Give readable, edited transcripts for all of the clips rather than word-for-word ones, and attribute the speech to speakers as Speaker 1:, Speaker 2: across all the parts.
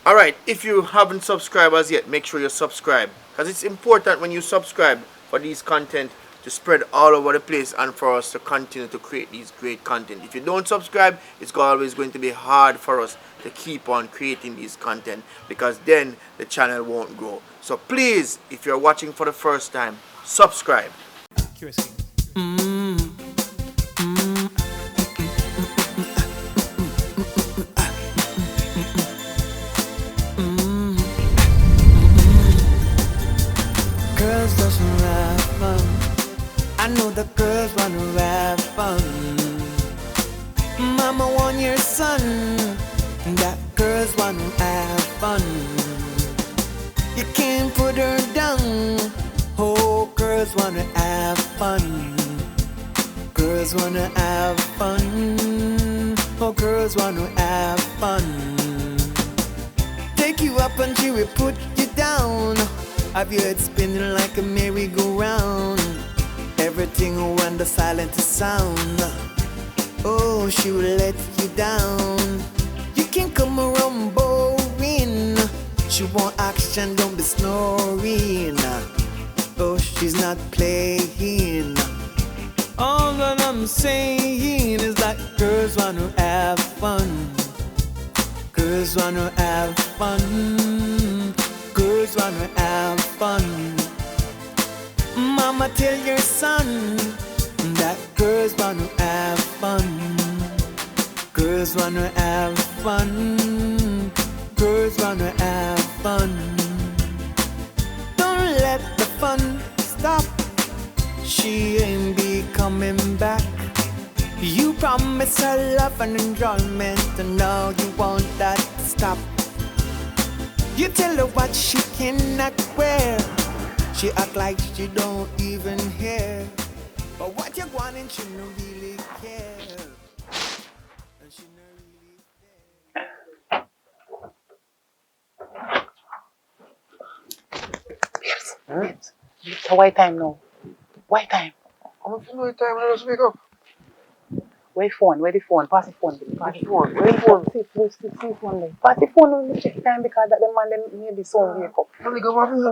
Speaker 1: Alright, if you haven't subscribed as yet, make sure you subscribe. Because it's important when you subscribe for these content to spread all over the place and for us to continue to create these great content. If you don't subscribe, it's always going to be hard for us to keep on creating these content because then the channel won't grow. So please, if you're watching for the first time, subscribe.
Speaker 2: Girls just wanna have fun. I know the girls wanna have fun. Mama want your son. That girls wanna have fun. You can't put her down. Oh, girls wanna have fun. Girls wanna have fun. Oh, girls wanna have fun. Take you up and she will put you down. Have your head spinning like a merry-go-round. Everything when the silent sound. Oh, she will let you down. You can come around boring. She want action, don't be snoring. Oh, she's not playing. All that I'm saying is that girls wanna have fun. Girls wanna have fun. Girls wanna have fun. Mama tell your son that girls wanna have fun. Girls wanna have fun. Girls wanna have fun. Don't let the fun stop. She ain't be coming back. You promised her love and enjoyment, and now you want that to stop. You tell her what she cannot wear. She act like she don't even hear. But what you want and she don't really care. And she don't really care.
Speaker 3: Babes, it's white time now. White time.
Speaker 1: I'm no time, I just wake up.
Speaker 3: Where phone? Where the phone? Pass the phone. Pass the phone.
Speaker 1: Where the phone?
Speaker 3: See phone there. Pass the phone on the check time because that the man them maybe soon wake up.
Speaker 1: Let me go back in now.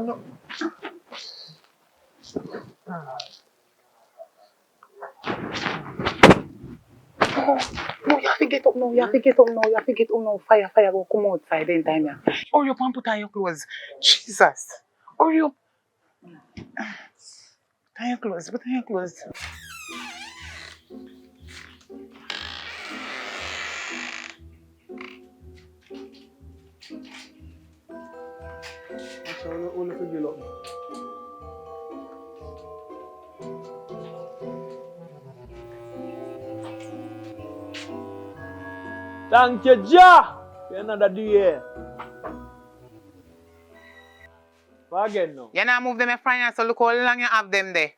Speaker 3: No, you have to get up now. You have to get up now. You have to get up now. Fire, go come outside in time. Yeah. Hurry up and put on your clothes. Jesus. Hurry up. Put on your clothes. Put on your clothes.
Speaker 4: Thank you, Jah. Another day. Again now.
Speaker 3: You now move them in front, so look how long you have them there.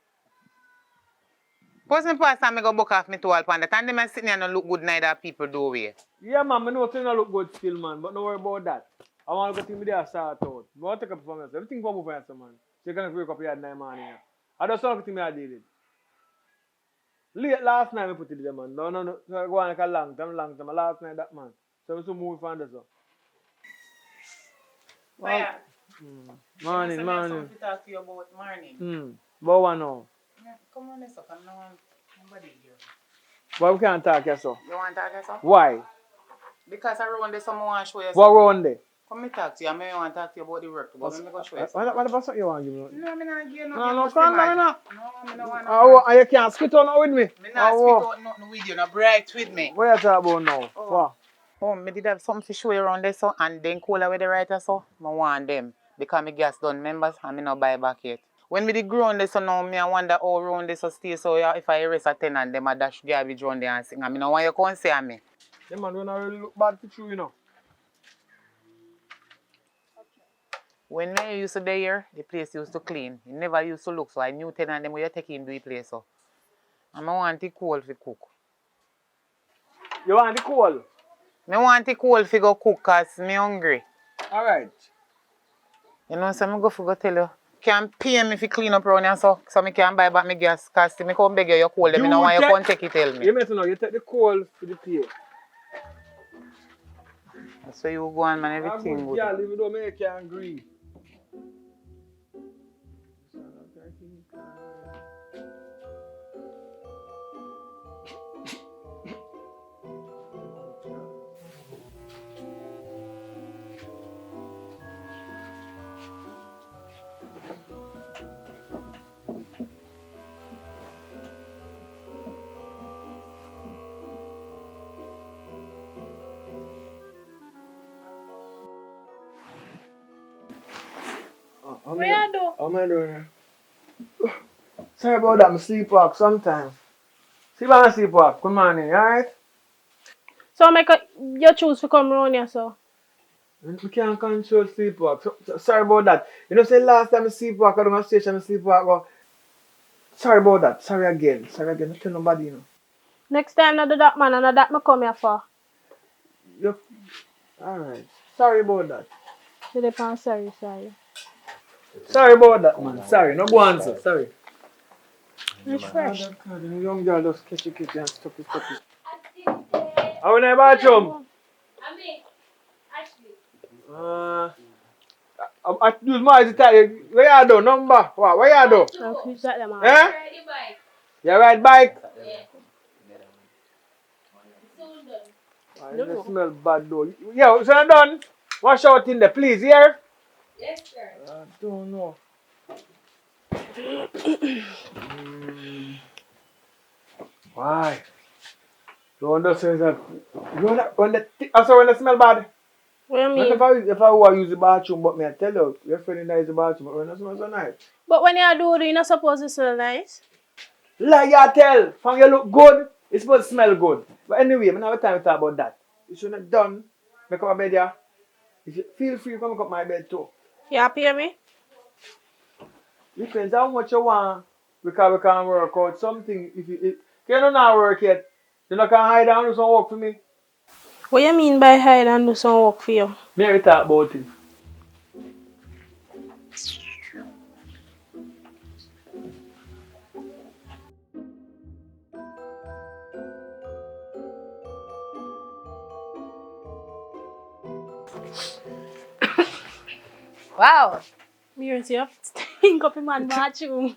Speaker 3: Post me pass and me go book off me tool pan that and them sitting here and look good neither people do way.
Speaker 4: Yeah, man, I know things look good still, man, but don't worry about that. I want to go to me there start out. I want to take up for myself. Everything come over here, man. So you're going to wake up here at 9 morning. I just want to me I did it. Late last night I put it there, man. No. So I go on like a long time. Last night that, man. So I'm so moving from this.
Speaker 3: Well,
Speaker 4: Morning.
Speaker 3: to talk to you about morning.
Speaker 4: But one now.
Speaker 3: Yeah, come on, let's up. I'm not nobody here.
Speaker 4: But we can't talk here, so.
Speaker 3: You want to talk to us?
Speaker 4: Why?
Speaker 3: Because around there someone want to show you
Speaker 4: What
Speaker 3: something.
Speaker 4: around there?
Speaker 3: Come me talk to you. I may want to talk to you about the work. But let me go show you
Speaker 4: What
Speaker 3: something.
Speaker 4: about something you want to give me?
Speaker 3: No, I'm not give you
Speaker 4: No,
Speaker 3: nothing.
Speaker 4: come on, no.
Speaker 3: No, I'm not want
Speaker 4: Oh, and you can't spit on with me?
Speaker 3: I'm not speak out nothing with you. No bright with me.
Speaker 4: What you talking about now?
Speaker 3: Oh.
Speaker 4: What?
Speaker 3: Oh, me did have something to show you around there, so, and then call away the writer, so I want them. Because my gas done members and me not buy back yet. When me did grow on this, so now me I wonder how around this so stay, so yeah, if I erase a tenant, them a dash garbage round there and sing, and me no want you come say me.
Speaker 4: Them man don't really look bad to you, you know.
Speaker 3: When me used to be here, the place used to clean. It never used to look, so I knew tenant them where you take him to the place, so. And I want it cold to cook.
Speaker 4: You want the coal?
Speaker 3: Me want it cold to go cook because me hungry.
Speaker 4: Alright.
Speaker 3: You know, so I go for go tell you. Can pay me if you clean up around here so I can buy back my gas because I come beg you cold. I don't want you to take it tell me.
Speaker 4: You mean to know, you take the coal for the pay.
Speaker 3: So you go on, man,
Speaker 4: I'm
Speaker 3: everything
Speaker 4: good,
Speaker 3: good.
Speaker 4: girl, even though I can't agree. What you do? How am I doing here? Sorry about that, I sleepwalk sometimes. See if I sleepwalk. Come on in, alright?
Speaker 5: So make you choose to come around here, so.
Speaker 4: We can't control sleepwalk. Sorry about that. You know, say last time I sleepwalk, I don't have station, I sleepwalk. Go. Sorry about that. Sorry again. Sorry again. Don't tell nobody, you know.
Speaker 5: Next time, not do that, man, and not that me come here for.
Speaker 4: Alright. Sorry about that.
Speaker 5: You depend, sorry.
Speaker 4: Sorry about that, man. Sorry. No go answer. Sorry.
Speaker 5: It's fresh.
Speaker 4: The young girl just catch it and stop it. How in the bathroom? I use my Italian. Where you do? Number? What? Where you do?
Speaker 5: I'll use that, man.
Speaker 4: Eh? You ride bike? Why does it smell bad though? Yeah, so I'm done. Wash out in there, please, here? Yes, sir. I don't know. Why? You understand that? You know that when when the smell bad?
Speaker 5: What you
Speaker 4: Not
Speaker 5: mean?
Speaker 4: if I want to use the bathroom, but me I tell you, your friend in there is the bathroom, but when it smells so nice.
Speaker 5: But when you do it, you're not supposed to smell nice.
Speaker 4: Lie you tell, from you look good, it's supposed to smell good. But anyway, I don't have time to talk about that. You shouldn't have done. Make up a bed here. If you feel free, come up my bed too.
Speaker 5: You happy with me?
Speaker 4: Depends how much you want. Because we can work out something. If you not work yet, you not can hide and do some work for me.
Speaker 5: What you mean by hide and do some work for you?
Speaker 4: Maybe talk about it.
Speaker 6: Wow.
Speaker 5: Mirrors, you have to think up in my bathroom.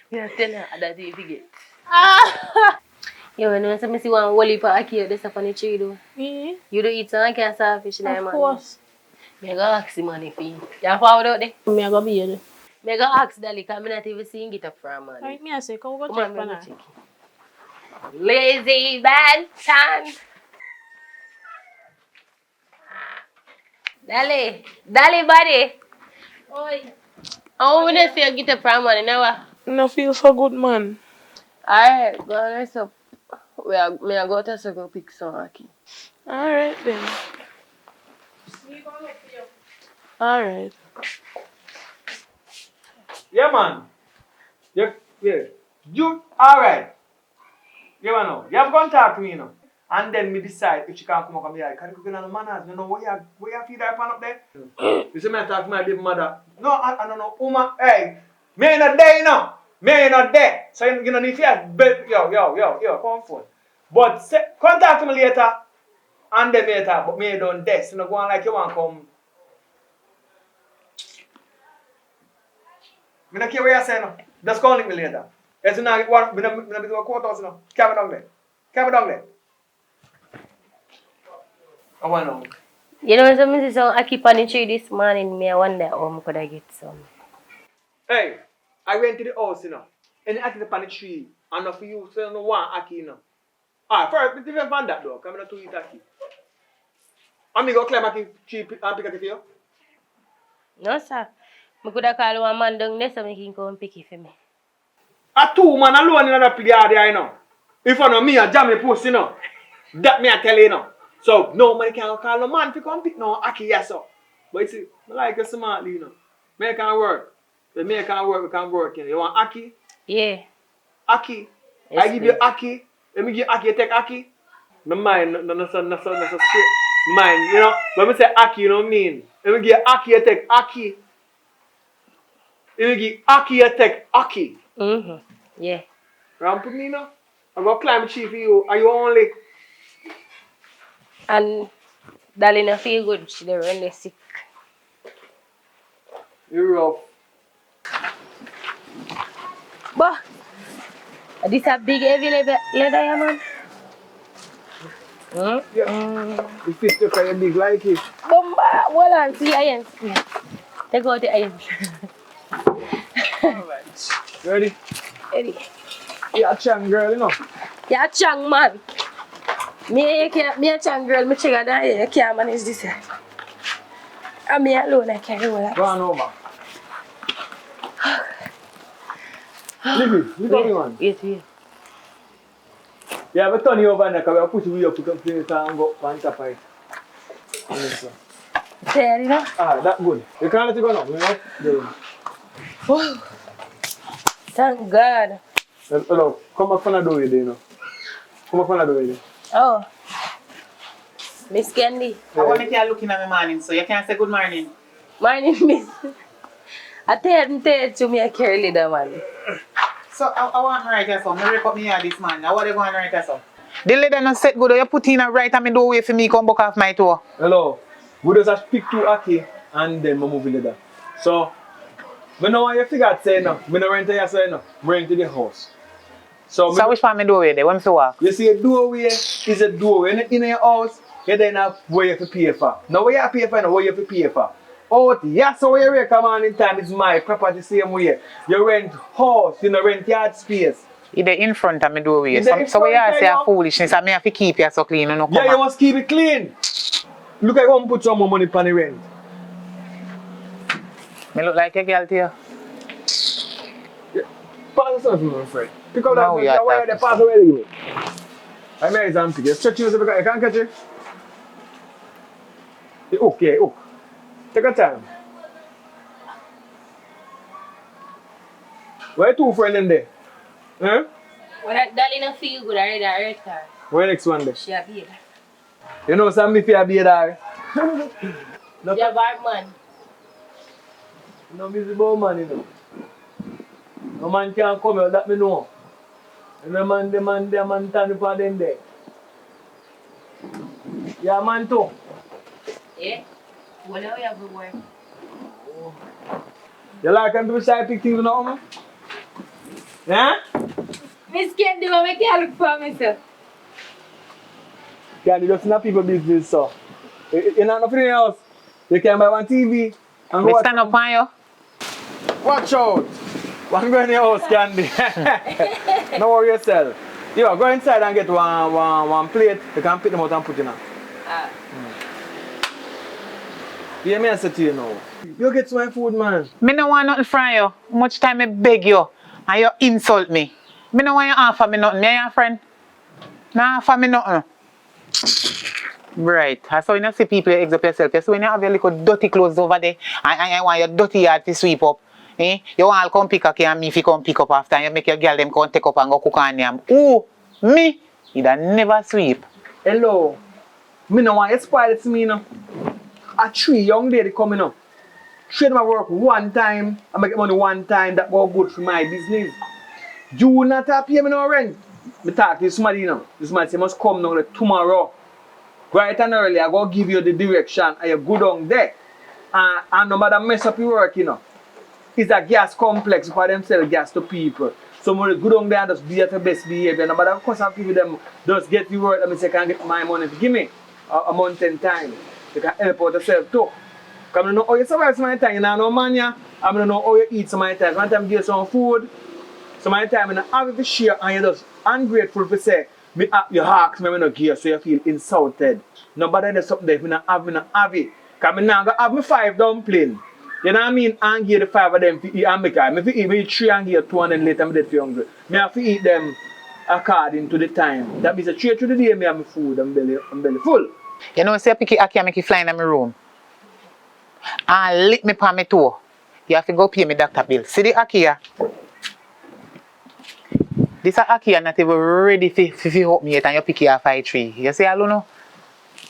Speaker 6: You tell her that you forget.
Speaker 5: Ah!
Speaker 6: You know, so I see one wally for Aki this up on the tree though.
Speaker 5: Me?
Speaker 6: You do eat some can starfish there,
Speaker 5: Of
Speaker 6: man.
Speaker 5: course.
Speaker 6: Me go ask the money for you. You forward out there?
Speaker 5: Me I go be here.
Speaker 6: Me go ask Dali because I'm not even seeing it up from man.
Speaker 5: Right, me I say, come go
Speaker 6: Come
Speaker 5: check
Speaker 6: on,
Speaker 5: for
Speaker 6: me go
Speaker 5: now.
Speaker 6: check it. Lazy bad time. Dali buddy.
Speaker 5: Oi.
Speaker 6: I want to see you get up from money now.
Speaker 5: No feel so good, man.
Speaker 6: Alright, go on rest up. Me I go to go pick some Aki.
Speaker 5: Alright then. Alright.
Speaker 4: Yeah, man. You alright. Yeah, man. No. You have contact me, you know. And then me decide if she can come up here. Can you cook on manners? You know where you feed that pan up there? You see me talk to my baby mother. No, I don't know. Uma, hey, me ain't not there, you know. Me ain't not there. So you know if you have yo, come phone. But contact me later. And then later, but me don't there. So you know, go on like you want to come. I don't care what you say, no. Just call me later. As soon as I want, I don't be to a courthouse, no. Carry down there. Carry down there. I want to know.
Speaker 6: You know, something so I keep on the tree this morning. Me I wonder how I could I get some.
Speaker 4: Hey, I went to the house, you know. And I took the tree. And not for you, so you don't want Aki, you know. Ah, first, different from that, though. I'm not to eat Aki. I'm going to climb Aki tree and pick Aki for you.
Speaker 6: No, sir. I could have called one man down there so he can come pick it for me.
Speaker 4: A two man alone in that yard there, you know. If I know me, I jam me post, you know. That me I tell you, know. So, nobody can call no man to come pick no Aki, yes, sir. But you see, I like you smartly, you know. Me can work. If me can work, we can work, you know. You want Aki?
Speaker 6: Yeah.
Speaker 4: Aki.
Speaker 6: Yes,
Speaker 4: I give you Aki. Let me give Aki, you take Aki. My mind, no straight. Mind, you know. When we say Aki, you know what I mean? Let me give Aki, you take Aki. Let me give Aki, you take Aki.
Speaker 6: Yeah.
Speaker 4: Ramp with me now. I'm going to climb a tree for you. Are you only?
Speaker 6: And Darling, I feel good. She dey run dey sick.
Speaker 4: You rough.
Speaker 6: But this a big heavy leather, yeah, man.
Speaker 4: Yeah. The fit you kind of big like it.
Speaker 6: Bomba, hold on, see iron. Take out the iron.
Speaker 4: Alright. Ready?
Speaker 6: Ready?
Speaker 4: Yeah, chang girl, you know.
Speaker 6: Yeah, chang man. Me a chang girl, me trigger that here. You can't manage this here. And me alone, I can't do that.
Speaker 4: Go on over. Leave it. Look at me, man.
Speaker 6: Wait.
Speaker 4: Yeah, but turn you over now because we'll put you up and go on top of it.
Speaker 6: There, you know?
Speaker 4: Ah, that's good. You can't let it go now. You know?
Speaker 6: Whoa. Thank God.
Speaker 4: Hello, come back from the door, you know. Come back from the door, you know.
Speaker 6: Oh. Miss Candy.
Speaker 3: I want to make you looking at me morning, so you can't say good morning.
Speaker 6: Morning, Miss. I tell to me a carry leader, man.
Speaker 3: So I want to write so. I wake up me here this man. Now what are you going to write so? The leader not set good. You put in a right and me do away for me come back off my toe.
Speaker 4: Hello. We just speak to Aki and then we move later. So, I know what you figure out say no. I don't rent here say no. I rent to the house. So
Speaker 3: which part me do away there? When me walk?
Speaker 4: You see a doorway is a doorway. In your house, you then have where you have to pay for. Now where you have to pay for and where you have to pay for. Out yes, so where you rent come on in time is my property same way. You rent house, you know rent yard space.
Speaker 3: It's in front of me doorway. So where you say a foolishness and me have to keep you so clean and no come
Speaker 4: Yeah, you
Speaker 3: back.
Speaker 4: must keep it clean. Look at one put some more money on the rent.
Speaker 3: Me look like a girl to you.
Speaker 4: Yeah. Pass the stuff, my friend. Pick up
Speaker 3: Now
Speaker 4: that
Speaker 3: we are
Speaker 4: money,
Speaker 3: talking.
Speaker 4: pass away to me. I'm here, I'm picking. Stretch you, you can't catch it. Okay, hook. Take your time. Where two friends in there? Huh?
Speaker 6: Well, that darling I feel good already, I read her.
Speaker 4: Where next one there?
Speaker 6: She a baby.
Speaker 4: You know some if you be there. No,
Speaker 6: She a bad man.
Speaker 4: no visible man, you know. No man can't come out, that me know. And the man stand for them there. Yeah, man too.
Speaker 6: Yeah? Well, now we have to work.
Speaker 4: You like them to side pick things now, man? Yeah?
Speaker 6: Miss Candy, I make you look for me, sir.
Speaker 4: Can't just not people business, so. You're not nothing else. You can buy one TV and
Speaker 3: Me
Speaker 4: go
Speaker 3: stand up on you.
Speaker 4: watch out. One go in your house, Candy. Don't worry yourself. Yo, go inside and get one plate. You can pick them out and put in. Hear me and say to you now. You get some food, man.
Speaker 3: Me no want nothing from you. Much time I beg you and you insult me. Me no want you offer me nothing. Me and your friend. No offer me nothing. Right. So when you see people you exalt yourself, you see when you have your little dirty clothes over there and you want your dirty yard to sweep up. You want to come pick up and me if you come pick up after and you make your girl them come take up and go cook on them. Who? Me? You never sweep.
Speaker 4: Hello. Me no want you spoil it to me, no. A 3 young lady coming up. 3 of them work one time and make money one time. That go good for my business. You not have pay me no rent. Me talk to somebody now. This man say must come now like tomorrow. Right and early, I go give you the direction and you go down there. And no matter mess up your work, you know. It's a gas complex for them sell gas to people. So when you go down there and just be at the best behavior. No matter what some people them just get the work, let me say can get my money to give me a month in time. You can help out yourself too. Because I don't know how you survive some of the time. You don't know money. I don't know how you eat some of the time. Sometimes you give some food. Some of the time you don't have it to share and you're just ungrateful for say, you ask me, I don't give so you feel insulted. Nobody does something that I don't have it. Because I don't have my 5 dumplings. You know what I mean? And give the 5 of them to eat and make it. If you eat 3 and give 2 and then later I'm dead for hungry. I have to eat them according to the time. That means straight through the day I have my food, I'm belly full.
Speaker 3: You know, say pick it aki and make it fly in my room. And lick me on my toe. You have to go pay me doctor bill. See the aki here? This aki are not even ready to help me yet and you pick it off 5-3. You see, I don't know.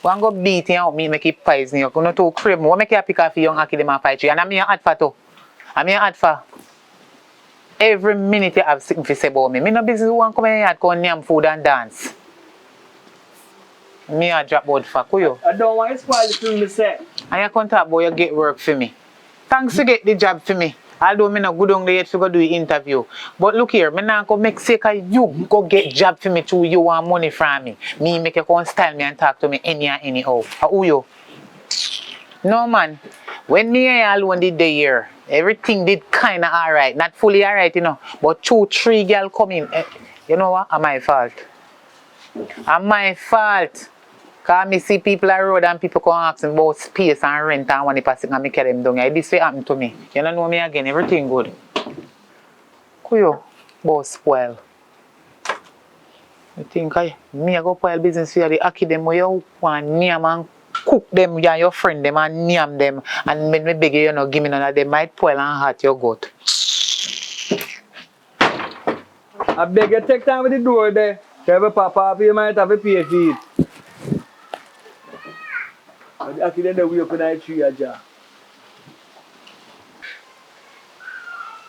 Speaker 3: One go beat you out me make it poison you. Gonna too crib me. What make you pick off young aki them off 5-3? And I'm here add for too. I'm here add for. Every minute you have something to say about me. Me no business who want come in here and come name food and dance. Me a drop out for you.
Speaker 4: I don't want to spoil the film, me say.
Speaker 3: And you come talk about you get work for me. Thanks to get the job for me. Although me not good on the yet to go do the interview. But look here, me not go make sake of you go get job for me too. You want money from me. Me make you come style me and talk to me anyhow. Who you? No man. When me and you alone did the year, everything did kinda alright. Not fully alright, you know. But 2-3 girls come in. You know what? It's my fault. It's my fault. Because I see people on the road and people come ask me about space and rent and when they and I carry them down here. This will happen to me. You don't know me again, everything good. Kuyo, boss spoil. You think me I go spoil business for you, the aki them where you want name and cook them, you and your friend them and name them and when me beg you, know, give me none of them, might spoil and hurt your gut.
Speaker 4: I beg you take time with the door there. Have a papa, you might have a pay for it. I think that we open that tree, Aja.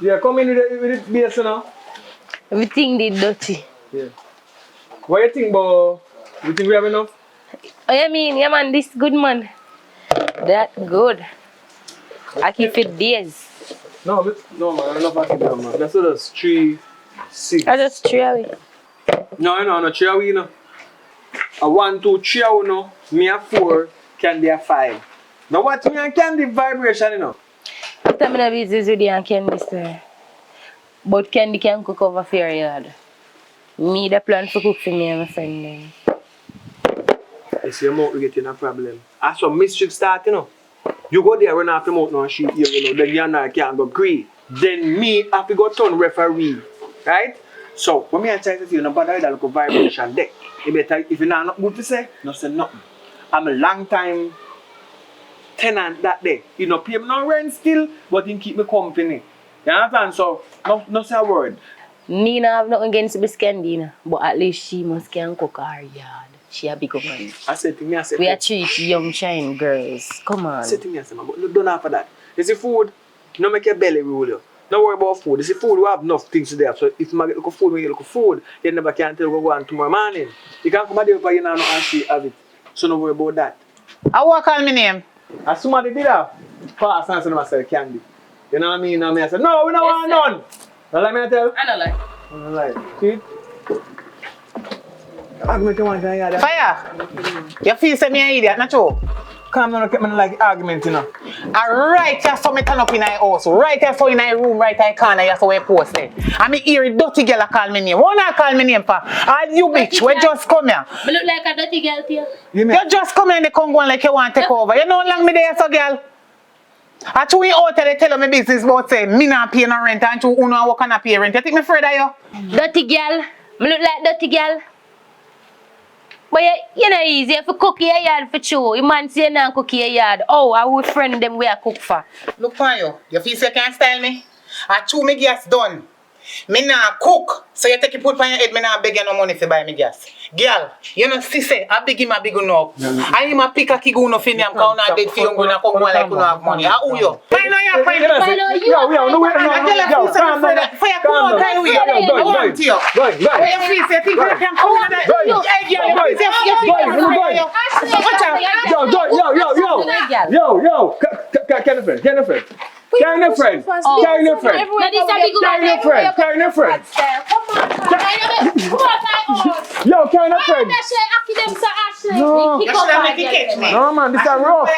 Speaker 4: Yeah, come in with the base now.
Speaker 6: Everything did dirty.
Speaker 4: Yeah. What you think about? You think we have enough?
Speaker 6: Oh, you mean, yeah, man, this good man. That good. I keep it days.
Speaker 4: No, man, enough I keep them, man. That's what us 3, 6.
Speaker 6: I just 3 away.
Speaker 4: No, 3 away, you know. A 1, 2, 3 away, no. Me a 4, Candy a 5. Now what me and Candy vibration, you know?
Speaker 6: After I'm in business with you and Candy, sir. But Candy can cook over for your yard. Me the plan for cook for me and my friend then.
Speaker 4: You see your mouth will get in a problem. As some mischief start, you know. You go there, run off the mouth now and shoot you know, then you and I can't go agree. Then me have to go turn referee. Right? So when me I try to see you no bother that look vibration there. If you're not good to say, no say nothing. I'm a long time tenant that day. You know, pay me no rent still, but he keep me company. You understand? So no say a word.
Speaker 6: Me no have nothing against Miss Candy, you know, but at least she must can cook her yard. She a big woman.
Speaker 4: I said to me, I said,
Speaker 6: we are 3 young shine girls. Come on.
Speaker 4: I said to me, I said, but don't have for that. You see food, no make your belly roll you. Don't worry about food. You see food, we have enough things to do. So if you get look food, when you look food, you never can tell go on tomorrow morning. You can't come out there for you now and see have it. So don't worry about that.
Speaker 3: I walk call my name.
Speaker 4: As somebody did that, pass and say myself Candy. You know what I mean? And I said, no, we don't want none. Don't let me tell.
Speaker 6: I don't like.
Speaker 4: I don't like. See? Argument you want to hear that?
Speaker 3: Fire! You feel say me an idiot, not true?
Speaker 4: Come on, keep me like argument, you know.
Speaker 3: Right here so me turn up in my house, right here so in my room, right here corner, here so we post it. And me hear a dirty girl call me name. What not call me name for? And you bitch, we just come here.
Speaker 6: Me look like a dirty girl to you.
Speaker 3: You just come here and they come go on like you want to take over. You know how long me there so girl? I chew you out they tell me business about say me not pay no rent and chew uno work on a pay rent. You think me afraid of you?
Speaker 6: Dirty girl. Me look like dirty girl. But you know easy, if you cook your yard for chew, you man say you not cook your yard. Oh, I will friend them where I cook for.
Speaker 3: Look for you. You feel you can't style me? I chew me gas done. Me not cook. So you take it put on your head, me not beg you no money to buy me gas. Girl, you know see say, I beg him a big enough. I him a pick a key go no fin him cause not dead for you gonna come like you don't have money. How who you? Find out your friend.
Speaker 4: Yo, no wait, no, calm down.
Speaker 3: Fire come out kind way. I want you.
Speaker 4: Go.
Speaker 3: Where you feel say think you can come on that? Hey girl, you feel say watch out.
Speaker 4: Yo, Carry your friend. Yo, carry your friend. No, man, this is rough.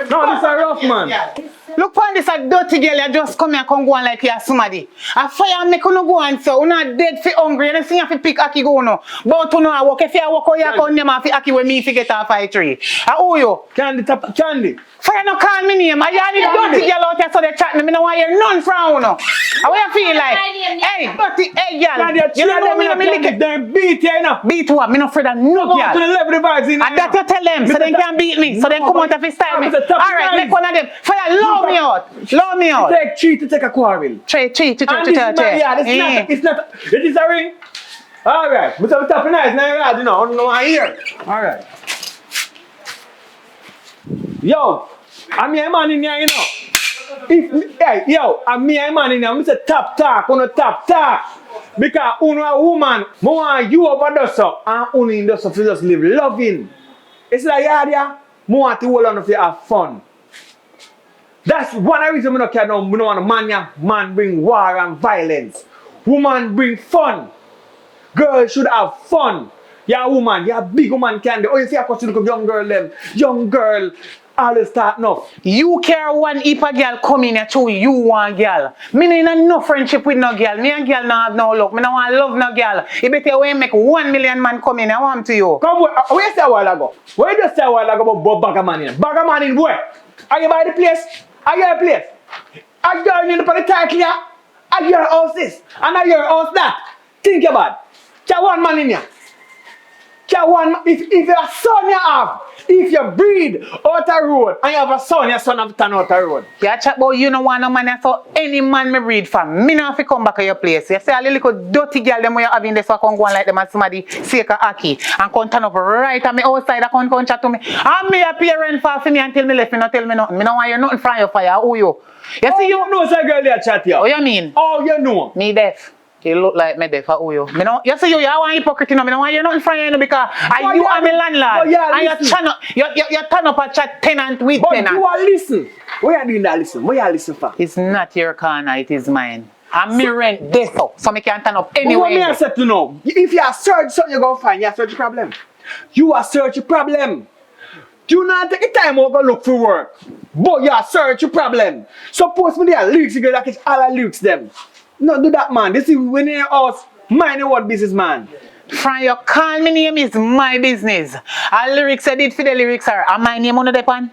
Speaker 4: No, this is rough, man.
Speaker 3: Look on this a dirty girl, you just come here come go on like you are somebody. A fire make you no go on so, you not dead for hungry, you don't see you have to pick aki go no. But you know I walk, if you walk out you come name off aki when me get off a tree. Who you?
Speaker 4: Candy.
Speaker 3: Fire no call me name, I need dirty girl out here so they chat me, I don't want to hear none from you no. How you feel like? Hey, dirty, hey girl, you don't know me no me lick it.
Speaker 4: Them beat you enough.
Speaker 3: Beat what? Me no afraid of no girl.
Speaker 4: To the level of the vibes in
Speaker 3: and that you tell them, so they can beat me, so they come out of his style me. Alright, make one of them. Fire, love me out. Love me out.
Speaker 4: Take 3 to take a quarrel.
Speaker 3: Three.
Speaker 4: It's not. It is a ring. Alright. But I'm tapping nice now, you know. I don't know I hear. Alright. Yo, I'm your man in here, you know. I'm your man in here. I'm say top talk, on the top talk. Because uno a woman, more you over there so, and uno in there so just live loving. It's like, yeah, more want to hold on if you have fun. That's one of the reasons I don't care now. I don't want a man, yeah. Man bring war and violence. Woman bring fun. Girls should have fun. You're a woman, you're a big woman can do. Oh, you see, I could look at young girl them. Young girl, always start enough.
Speaker 3: You care one if a girl come in and show you one girl. Me no in no friendship with no girl. Me and girl no have no luck. Me no want love no girl. You better when make 1 million man come in, I want to you.
Speaker 4: Come, where you say a while ago? Where you just say a while ago about bag of man in? Bag of man in where? Are you by the place? Are you at the place? Are you in the title here? Are your house this? And are your house that? Think about it. Can one man in here? Can one, if your son you have, if you breed out the road and you have a son, your son have to turn out the road.
Speaker 3: You chat about you no want no man, so any man me breed from. Me no have to come back to your place. You say a little dirty girl them where you having this, so I come go on like them as somebody sake a hockey and come turn up right at me outside and come chat to me. And me a parent for me until me left, me no tell me nothing. Me no want you nothing from your fire. Who you? You see you
Speaker 4: know say girl there chat here.
Speaker 3: What you mean?
Speaker 4: Oh, you know.
Speaker 3: Me deaf. You look like me deaf. Who you? Me no. You see you want hypocrite. No, me no want you nothing from you because you are my landlord. And you turn up a chat tenant with tenant.
Speaker 4: But you are listen. What you doing that listen? What you listen for?
Speaker 3: It's not your corner. It is mine. And me rent this up, so me can turn up anywhere.
Speaker 4: What me I said to know? If you are search something, you go find. You are search a problem. You are search a problem. Do not take the time out to look for work. But you are search a problem. Suppose me there lyrics, you get all the lyrics them. No, do that, man. This is when you're us, mind your what business, man.
Speaker 3: From your call me name is my business. All lyrics I did for the lyrics are, and my name on the pan.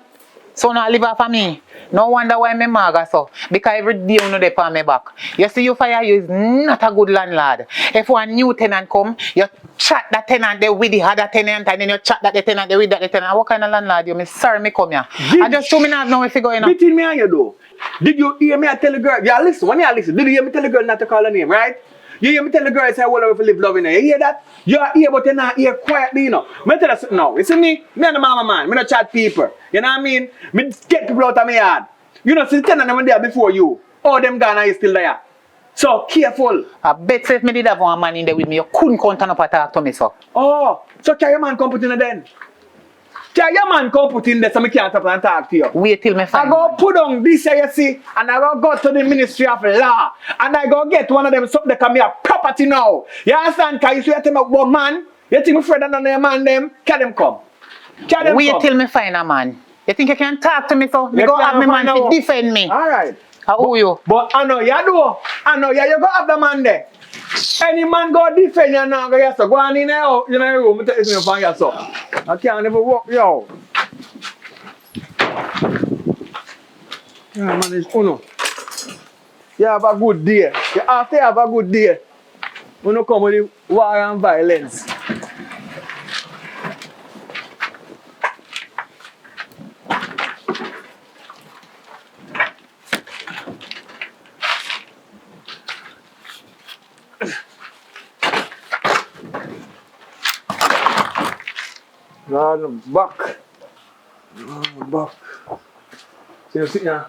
Speaker 3: So now live off of me. No wonder why me maga so. Because every day you know they on me back. You see you fire you is not a good landlord. If one new tenant come, you chat that tenant there with the other tenant and then you chat that the tenant there with that the tenant. What kind of landlord you? Me sorry me come here. I just show me not know if you going on.
Speaker 4: Between me and you though. Did you hear me tell the girl? Yeah, listen, when you listen, did you hear me tell the girl not to call her name, right? You hear me tell the girl say, well, if you live loving her. You hear that? You are here, but you're not here quietly, you know. Me tell you something now. You see me? Me and the mama man. Me not chat people. You know what I mean? Me get people out of my yard. You know, since 10 of them there before you. All them gone and you still there. So, careful.
Speaker 3: I bet if me did have one man in there with me, you couldn't come turn up and talk to me, so.
Speaker 4: Oh, so can your man come put in there then? Can your man come put in there so I can't stop and talk to you?
Speaker 3: Wait till me find
Speaker 4: I go put on this here, you see, and I go to the Ministry of Law, and I go get one of them something that can be a property now. You understand? Because you see, you tell me about man, you think me afraid of your man them, can them come? Can them
Speaker 3: wait
Speaker 4: come?
Speaker 3: till me find a man. You think you can talk to me, so? You go have me man to defend me.
Speaker 4: Alright.
Speaker 3: Who you?
Speaker 4: But I know you do. I know you go have the man there. Any man go defend you now, go so go on in there, you know, room, take me from you, so. I can't never walk, yo. Yeah, man, it's uno. You have a good day. You have to have a good day. You don't come with the war and violence. Back. Back. So you sit now.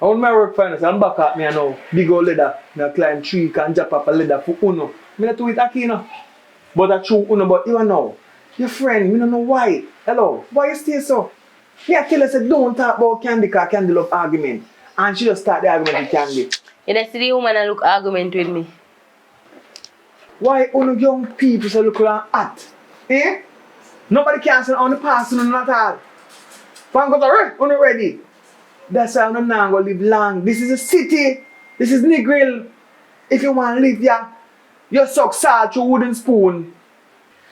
Speaker 4: I want my work finance. I'm back at me now. Big old leather. I climb tree, can jump up a leather for uno. I don't do it aquí, you know. But I true uno, but even now, your friend, I don't know why. Hello, why you stay so? Me I tell her, say, don't talk about Candy, because Candy love argument. And she just start the argument with Candy.
Speaker 6: You don't see the woman and look argument with me.
Speaker 4: Why uno young people so look around hot? Eh? Nobody can say on the past, not at all. Fan goes, uno ready. That's why I'm not going to live long. This is a city. This is Negril. If you want to live here, you suck salt through wooden spoon.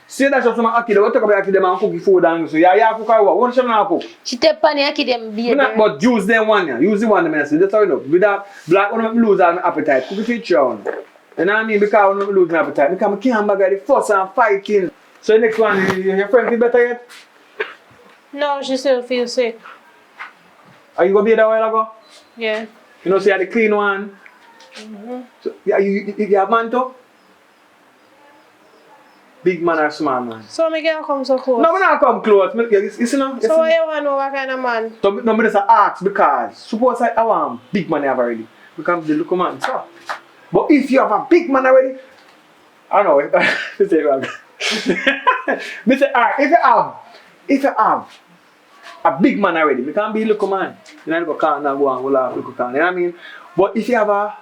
Speaker 4: See, that's just some akide. What talk about akide and cooking food and so. Yeah, cook or what? What should I cook?
Speaker 6: She take pan akide them baby.
Speaker 4: But use them one, yeah. Use the one them. That's how you know. Without black, I don't lose my appetite. Cook a feature on. You know what I mean? Because I don't lose my appetite. Because I can't bag the fuss and fighting. So the next one, your friend feel better yet?
Speaker 5: No, she still feels sick.
Speaker 4: Are you going to be there a while ago?
Speaker 5: Yeah.
Speaker 4: You know, so you had the clean one? So, yeah, you have man too? Big man or small man?
Speaker 5: So I can't come so close?
Speaker 4: No, I don't come close. You see, no?
Speaker 5: So why you want to know what kind of man?
Speaker 4: So, no, I just ask because suppose I want big man have already. Because the look man. So. But if you have a big man already, I don't know. Me say, alright, if you have if you have a big man already, you can't be a little man. You know, go can't go and go laugh, little can. You know what I mean? But if you have a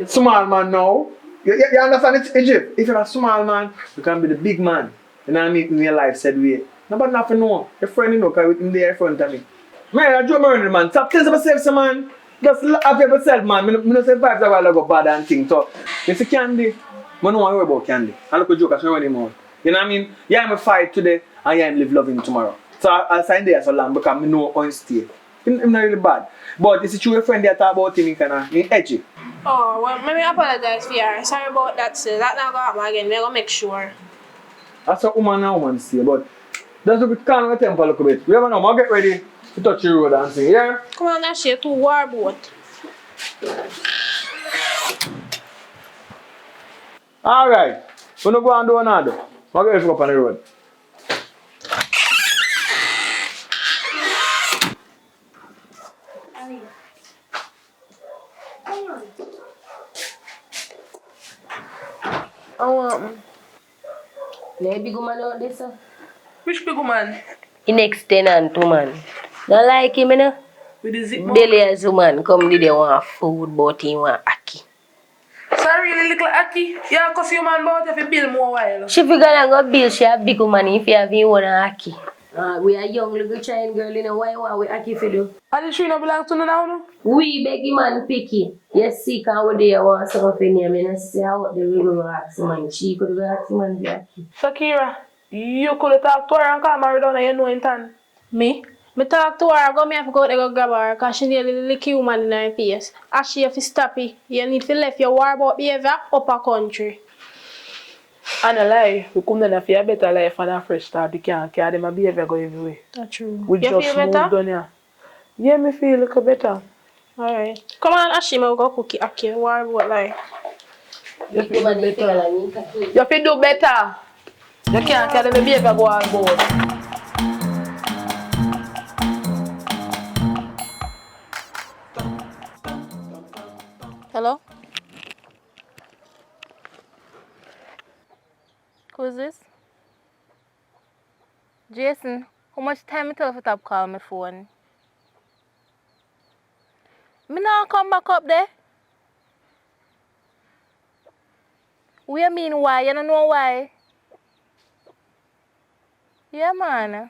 Speaker 4: small man now, you understand it's Egypt. If you're a small man, you can be the big man. You know what I mean? In your life said way. Nobody nothing know. Your friend you know, because with him there in front of me. Man, I Joe Murray, man. Stop telling yourself, so man. Just have yourself, man. I don't say vibes a while ago bad and things. So, if you candy, I don't worry about candy. I look at joke, I show him out. You know what I mean? Yeah, I'm a fight today, and yeah, I'm live loving tomorrow. So, I'll sign there so long because I know on stay. I'm not really bad. But it's true, your friend there talk about him, he edgy.
Speaker 5: Oh, well, let me apologize for you. Sorry about that, sir. That not gonna happen again. We're gonna make sure.
Speaker 4: That's what woman and woman say, but that's what we calm the tempo a little bit. We ever know, I'll get ready to touch the road and sing, yeah?
Speaker 5: Come on, that's your 2 war boat.
Speaker 4: Alright, we're not going to do another. I'll get ready to go up on the road.
Speaker 6: Le big woman out there, sir.
Speaker 7: Which big woman?
Speaker 6: In next tenant woman. Don't like him, you know?
Speaker 7: With the zip mouth?
Speaker 6: Billions woman come did they want food, but he want ackee.
Speaker 7: Sorry, really little Aki. Yeah, cause you man bought if you bill more while.
Speaker 6: She figure and go bill, she a big woman if you have him one ackee. We are young little child girl, you know, why want we ackee for do?
Speaker 7: And the tree no belong to no now, no?
Speaker 6: We beg him man picky. Yes, sick and we there want something for him. You know, say out there we go ask him man. She could go ask him man for ackee.
Speaker 7: Sakira, you could talk to her and come marry down and you know in time.
Speaker 5: Me? Me talk to her, go me have to go out there go grab her, cause she nearly lick human in her face. As she have to stop it, you need to left your war about behavior upper country.
Speaker 7: And a lie, we come down for a better life and a fresh start. You can't carry them a behavior go everywhere.
Speaker 5: That's true.
Speaker 7: We
Speaker 5: You
Speaker 7: just
Speaker 5: feel
Speaker 7: moved
Speaker 5: better?
Speaker 7: down here. Yeah, me feel a little better.
Speaker 5: Alright. Come on, Ashima, we go cook it. Okay, war about like.
Speaker 7: You feel better. You feel do better. You can't carry the behavior go all board.
Speaker 8: Hello? Who is this? Jason, how much time you tell if you stop call my phone? Me not come back up there. What you mean why? You don't know why? Yeah, man.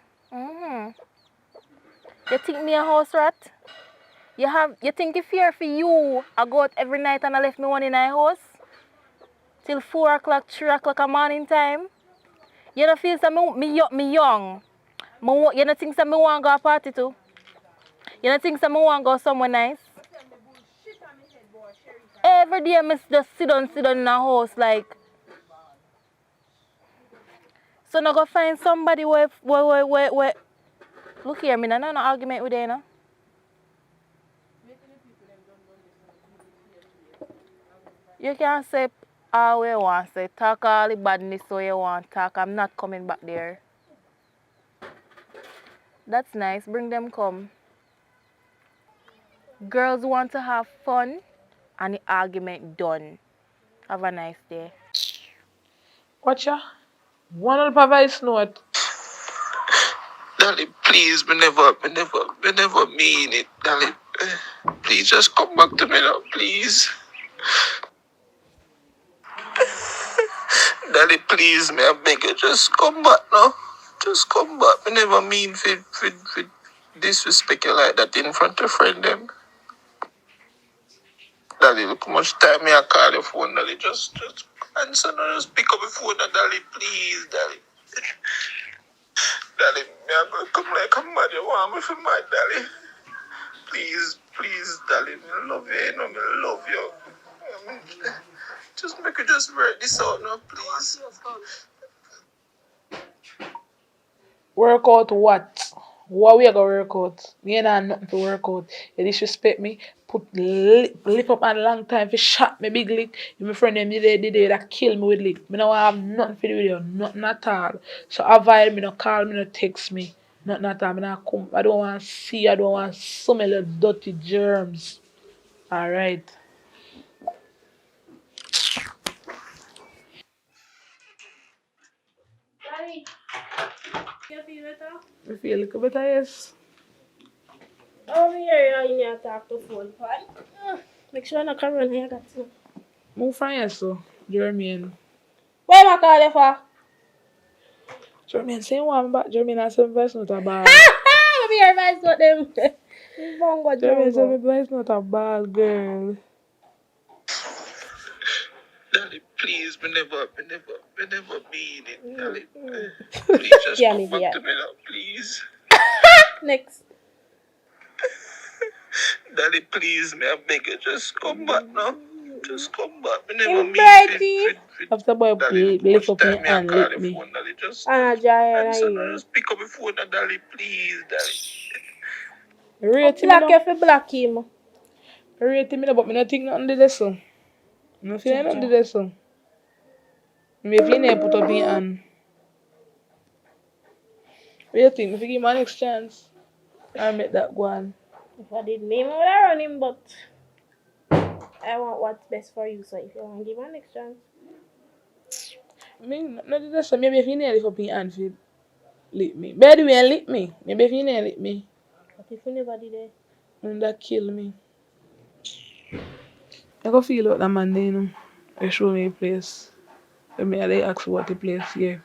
Speaker 8: You think me a house rat? You think it's fair for you? I go out every night and I left me one in my house? Till 4 o'clock, 3 o'clock a morning time? You don't feel me young? You don't think me want to go a party too? You don't think me want to go somewhere nice? Every day I just sit down in a house like. So now go find somebody where. Look here, me no argument with you, no? You can say all you want, say talk all the badness so you want talk. I'm not coming back there. That's nice, bring them come. Girls want to have fun and the argument done. Have a nice day.
Speaker 7: Watch ya. One of the voice note.
Speaker 9: Darling, please, me never mean it, darling. Please just come back to me now, please. Darling, please, me I beg you, just come back now. Just come back. Me never mean for disrespect you like that in front of friend them. Darling, look how much time me I call your phone, darling. Just answer now, just pick up the phone, darling, please, darling. Darling, me I go come like a mad, you want me for mad, darling. Please, darling, I love you, you know me, I love you. Just make you just work this out now, please.
Speaker 7: Work out what? What we are gonna work out? Me ain't have nothing to work out. You disrespect me, put lip up and long time for shot me big lick. My friend them did that kill me with lick. Me no have nothing to do with you, nothing at all. So avoid me, no call me, no text me. Nothing at all. Me not come. I don't want to see, I don't want to smell your dirty germs. Alright.
Speaker 5: You feel better?
Speaker 7: I feel a little better, yes.
Speaker 5: Over here, you need to talk to phone. Right? Make sure I not run here. Got to.
Speaker 7: Move from here, so. Jermaine.
Speaker 5: Where am I calling for?
Speaker 7: Jermaine, say one back. Jermaine has some voice note about.
Speaker 5: Let me hear my what them. Bongo
Speaker 7: Jermaine said my
Speaker 5: jongo.
Speaker 7: voice note a ball, girl.
Speaker 9: Daddy, please, me never mean it. Daddy, please just
Speaker 5: Yeah,
Speaker 9: come
Speaker 5: me
Speaker 9: back
Speaker 5: yeah.
Speaker 9: to me now, please.
Speaker 5: Next.
Speaker 9: Daddy, please, me I beg you, just come back now. Just come back. Me never
Speaker 5: In
Speaker 9: mean
Speaker 5: Brighty.
Speaker 7: After boy
Speaker 9: Daddy, look
Speaker 7: lift
Speaker 9: much
Speaker 7: up me
Speaker 9: time me I
Speaker 7: and
Speaker 9: call
Speaker 7: lick
Speaker 9: the
Speaker 7: me.
Speaker 9: phone, Daddy. Just
Speaker 5: Anna Jaya
Speaker 9: Daddy, so
Speaker 5: here.
Speaker 9: just pick up the phone, Daddy, please, Daddy.
Speaker 7: Rate me
Speaker 5: Black
Speaker 7: now.
Speaker 5: if you black him.
Speaker 7: Rate me now, but me not think nothing to this one. No feel nothing to this one. Me if you need put up your hand. What you think? If you give me next chance, I'll make that go on.
Speaker 5: If I did me, I would have run him, but I want what's best for you. So if you want to give me next chance.
Speaker 7: I mean, not to this one. Maybe if you need lift up your hand, if you lick me. By the way, lick me. Maybe if you need lick me,
Speaker 5: But if you never did it.
Speaker 7: then that kill me. I go feel out that man there, you know. They show me a place. When me they ask what the place here.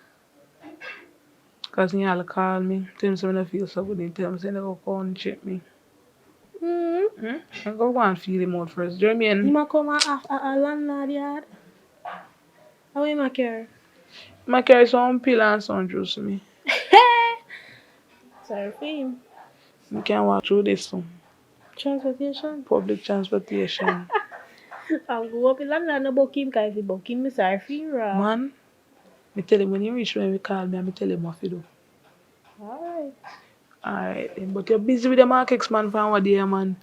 Speaker 7: Cause he all call me. Tell me something I feel so good. He tell me say they go come and check me. I go and feel him out first. Do you know what I
Speaker 5: You
Speaker 7: mean?
Speaker 5: might come a landlord yard. How you might care?
Speaker 7: I carry some pill and some juice with me.
Speaker 5: Sorry for him.
Speaker 7: You can walk through this one.
Speaker 5: Transportation.
Speaker 7: Public transportation.
Speaker 5: I'll go up in landlord no book him, because if you book him, I'm sorry for you, raw.
Speaker 7: Man, me tell him when he reach when we call me, I tell him what to do.
Speaker 5: Alright.
Speaker 7: Alright, then, but you're busy with the markets, man, for one day, man.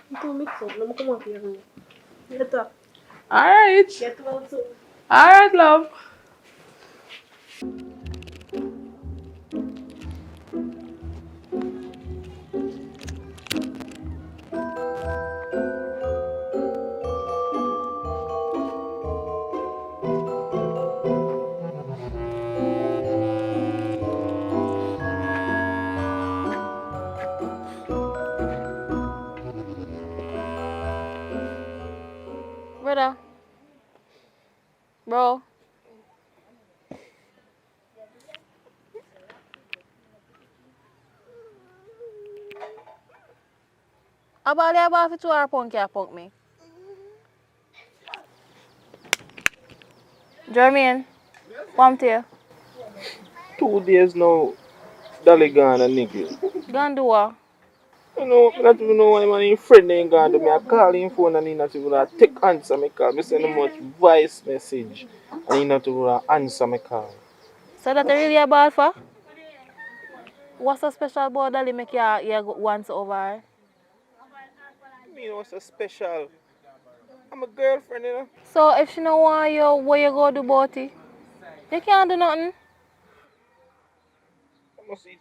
Speaker 5: I'm too mixed up. Let me come up here. Later.
Speaker 7: Alright.
Speaker 5: Get well soon.
Speaker 7: Alright, love.
Speaker 8: Brother. Bro. About the about for 2 hour punk can't punk me. Jermaine. Come to you.
Speaker 9: 2 days now, Dolly gone and Nicky.
Speaker 8: Gonna do what?
Speaker 9: You know, I don't even know why my friend ain't gone to me. I call him phone and he not even take answer me call. Me send him much voice message and he not even answer me call.
Speaker 8: So that really about for? What's so special about Dolly make you go once over?
Speaker 9: Me know what's so special. I'm a girlfriend, you know.
Speaker 8: So if she don't want you, what you go do about it? You can't do nothing.
Speaker 9: I must see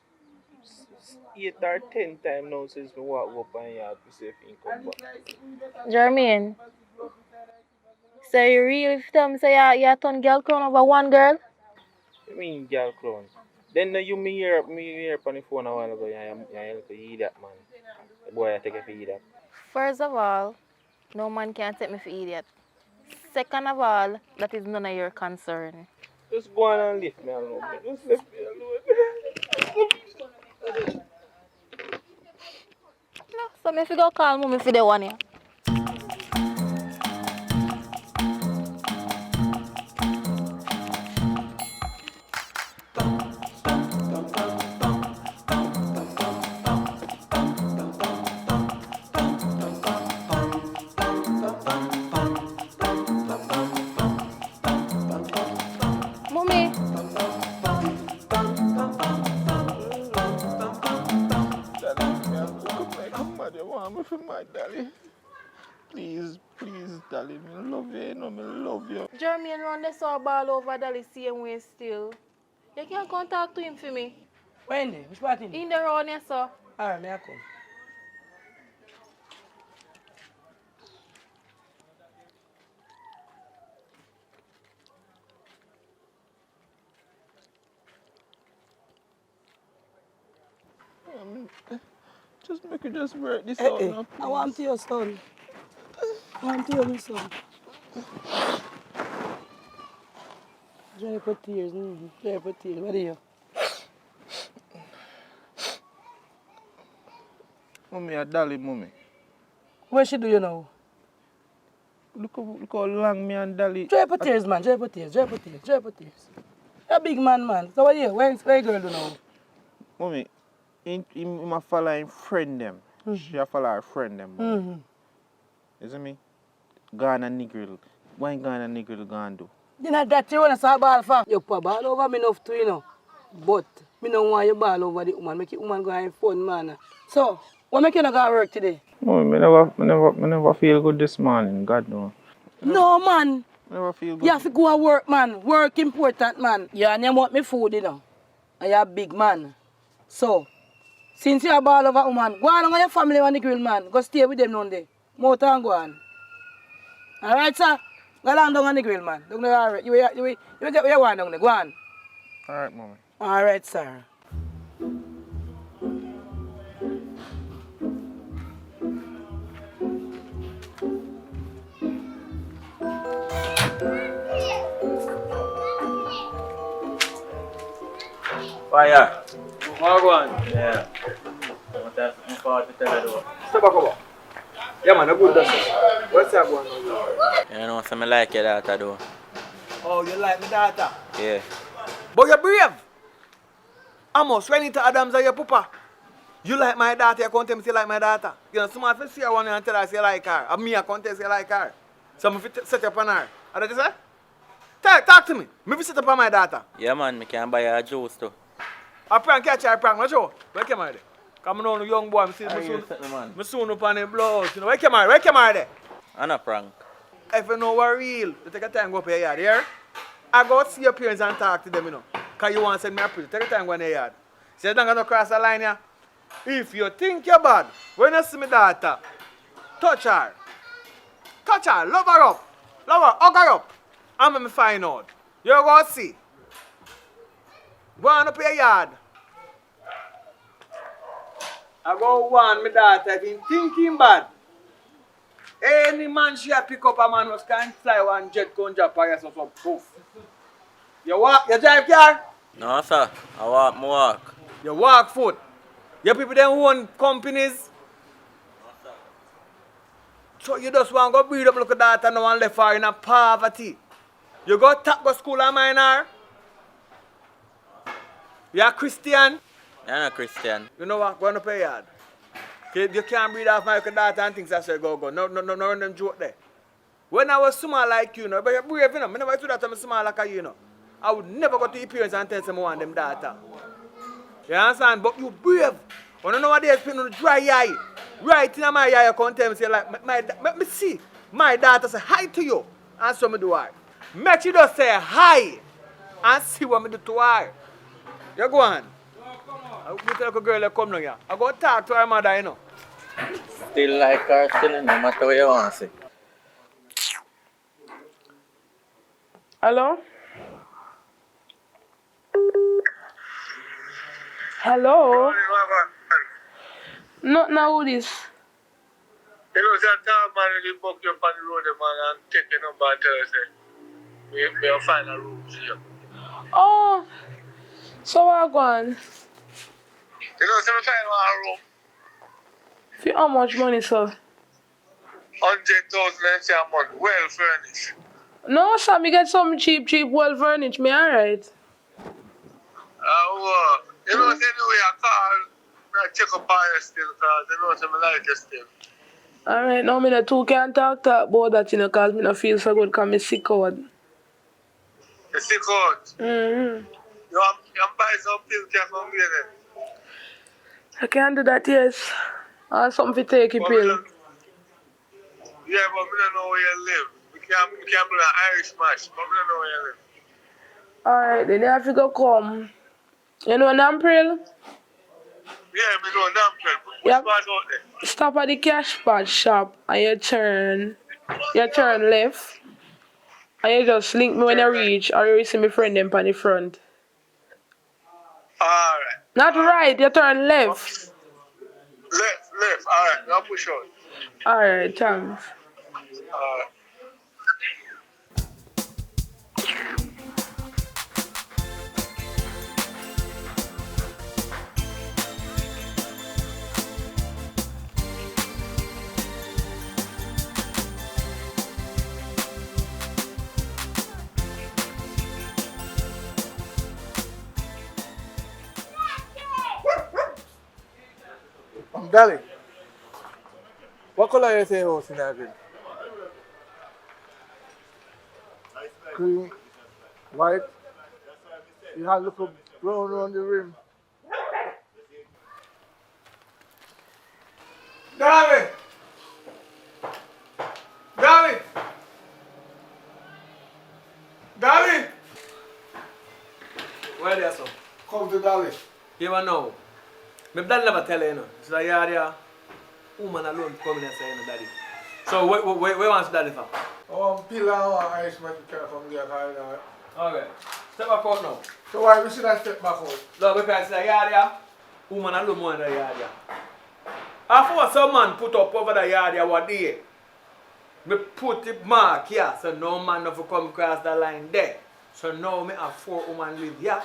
Speaker 9: 8 or 10 times now since we walk up and yard to see if he come back.
Speaker 8: Jermaine. So you really tell me say you turn girl crown over one girl?
Speaker 9: You mean girl clown? Then you me hear on the phone a while ago, you're a little idiot, man. The boy I take it for idiot.
Speaker 8: First of all, no man can take me for idiot. Second of all, that is none of your concern.
Speaker 9: Just go on and leave me alone. Just leave me alone.
Speaker 8: No, so me if you go call mommy for the one here. Mommy.
Speaker 9: Please, darling, me love you, you know, me love you.
Speaker 8: Jermaine run the saw ball over Dolly same way still. You can't come talk to him for me.
Speaker 10: When? Which part in?
Speaker 8: In the round here, sir.
Speaker 10: Alright, may I come?
Speaker 9: Just make it just work this
Speaker 10: Hey,
Speaker 9: out
Speaker 10: hey,
Speaker 9: now,
Speaker 10: I want
Speaker 9: please.
Speaker 10: your son. I want your my son. Dry for tears, dry for tears. What are you?
Speaker 9: Mommy, a dolly, mommy.
Speaker 10: What she do you now?
Speaker 9: Look how long me and dolly.
Speaker 10: Dry for tears, man. Dry for tears, dry for tears, dry for tears. You're a big man, man. So what are you? Where girl do now?
Speaker 9: Mommy, him a follow him friend them. She a follow her friend them, mommy. You see me? Gone and niggerl. Why gone and niggerl gone do?
Speaker 10: You know that you want to start ball for? You put ball over me enough too, you know. But me don't want you ball over the woman. Make the woman go have fun, man. So, what make you not go to work today?
Speaker 9: Mommy, me never feel good this morning. God no.
Speaker 10: No, man.
Speaker 9: Never feel good.
Speaker 10: You have to go to work, man. Work important, man. You and you want me food, you know. And you're a big man. So, since you're a ball over woman, go on with your family on the grill, man. Go stay with them down there. More time go on. Alright, sir? Go down on the grill, man. Don't go alright. You get where you want down there. Go on.
Speaker 9: Alright, mommy.
Speaker 10: Alright, sir.
Speaker 11: Fire.
Speaker 4: Wagwan.
Speaker 11: Yeah. I'm forward to tell you.
Speaker 4: Step back over. Yeah, man, a good that's it. What's that going on?
Speaker 11: You know, something like your daughter though.
Speaker 4: Oh, you like my daughter?
Speaker 11: Yeah.
Speaker 4: But you're brave. Amos, when into Adams or your papa. You like my daughter, you can't tell me you like my daughter. You know, somebody if you see her one and tell her you like her. And me, I can't tell you like her. So I'm set up on her. What did you say? Talk to me. Me set up on my daughter.
Speaker 11: Yeah, man, me can buy her a juice too.
Speaker 4: I prank catch her, prank. What show? Where come here? Come on, young boy. I see
Speaker 11: you
Speaker 4: me soon up on the blouse. You know, where come here? Where come here there?
Speaker 11: I'm a prank.
Speaker 4: If you know what real, you take a time go up your yard, here. I go see your parents and talk to them, you know. Because you want to send me a present. Take a time go in the yard. See, you're not going to cross the line here. If you think you're bad, when you see my daughter, touch her. Touch her, love her up. Love her, hug her up. And let me find out. You're going to see. Go on up your yard. I go warn my daughter if you thinking bad. Any man she pick up a man was can't fly one jet go and drop her so poof. You walk, you drive car?
Speaker 11: No, sir. I walk.
Speaker 4: You walk foot. You people them own companies. So you just want to go breed up look at that and no one left her in a poverty. You go go school and minor. You are Christian.
Speaker 11: I'm not Christian.
Speaker 4: You know what? Go on up your yard. You can't breed off my daughter and things I say go. No run them joke there. When I was small like you know, but you're brave, you know. I never do that I'm small like you know. I would never go to your parents and tell them I want them daughter. You understand? But you brave. When you know what they're spending on the dry eye. Right in my eye, you can't tell me, say, like, let me see. My daughter say hi to you. And so me do her. Make you just say hi. And see what me do to her. You go on. I tell a girl to come now here. I go talk to her mother, you know.
Speaker 11: Still like her, still no matter what you want to say.
Speaker 7: Hello? Hello? Not now this.
Speaker 12: You know, that man really book you up on the road, man, and take your number and tell us, we'll find a room for you.
Speaker 7: Oh, so I gone.
Speaker 12: You know, so we find a room.
Speaker 7: For how much money, sir?
Speaker 12: 100,000 a month, well furnished.
Speaker 7: No, sir, me get some cheap, well furnished. Me alright.
Speaker 12: You know, anyway, I call, I check up on you still, because you know, so I like you still.
Speaker 7: Alright, now me not too can't talk about that, you know, because me not feel so good because me sick out.
Speaker 12: You sick out?
Speaker 7: Mm-hmm.
Speaker 12: You can buy some pills, can come here then?
Speaker 7: I can't do that, yes. Or something to take a pill.
Speaker 12: Yeah, but we don't know where you live. We can't do an Irish match, but we don't know where you live.
Speaker 7: Alright, then you have to go come. You know Nampril?
Speaker 12: Yeah, we know Nampril. Which part out there?
Speaker 7: Stop at the cash pot shop and you turn left. And you just link me when you reach, or you see my friend them on the front.
Speaker 12: Alright.
Speaker 7: Not right, you turn left.
Speaker 12: Left. Alright, now push out.
Speaker 7: Alright, thanks.
Speaker 12: Alright.
Speaker 4: Dali, what color you say house in that green? Cream, white. You have look up brown around the rim. David! David! David!
Speaker 13: Where there, so?
Speaker 4: Come to David.
Speaker 13: You want know? My dad never tell you, you know. So yeah, woman alone coming and saying, daddy. So where wants daddy from?
Speaker 4: Pillar and one Irishman care from there.
Speaker 13: Okay. Step back out now.
Speaker 4: So why we should I step back out?
Speaker 13: No, because the yard, woman alone more in the yard. After some man put up over the yard what day, me put it mark here, so no man never come across the line there. So now me have 4 women live here.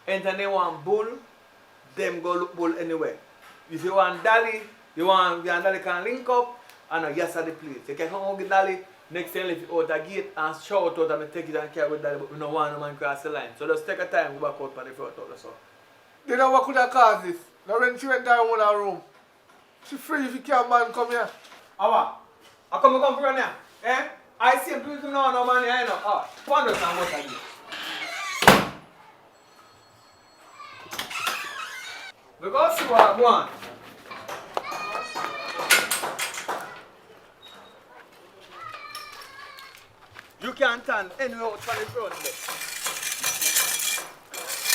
Speaker 13: Enter they want bull, them go look bull anywhere. If you want Dolly, you and Dolly can link up, and yes at the place. You can come home with Dolly, next time if you out the gate and shout out and me take it and carry with Dolly, but we don't want no man cross the line. So just take a time, go back out for the front of the sun.
Speaker 4: You know what could have caused this? Now when she went down in her room, she free if you can't man come here.
Speaker 13: Awa, I come from here. Eh? I see people now, no man here, no. Ah, one does not what I do. Because see what I want. You can't turn anywhere out from the front there.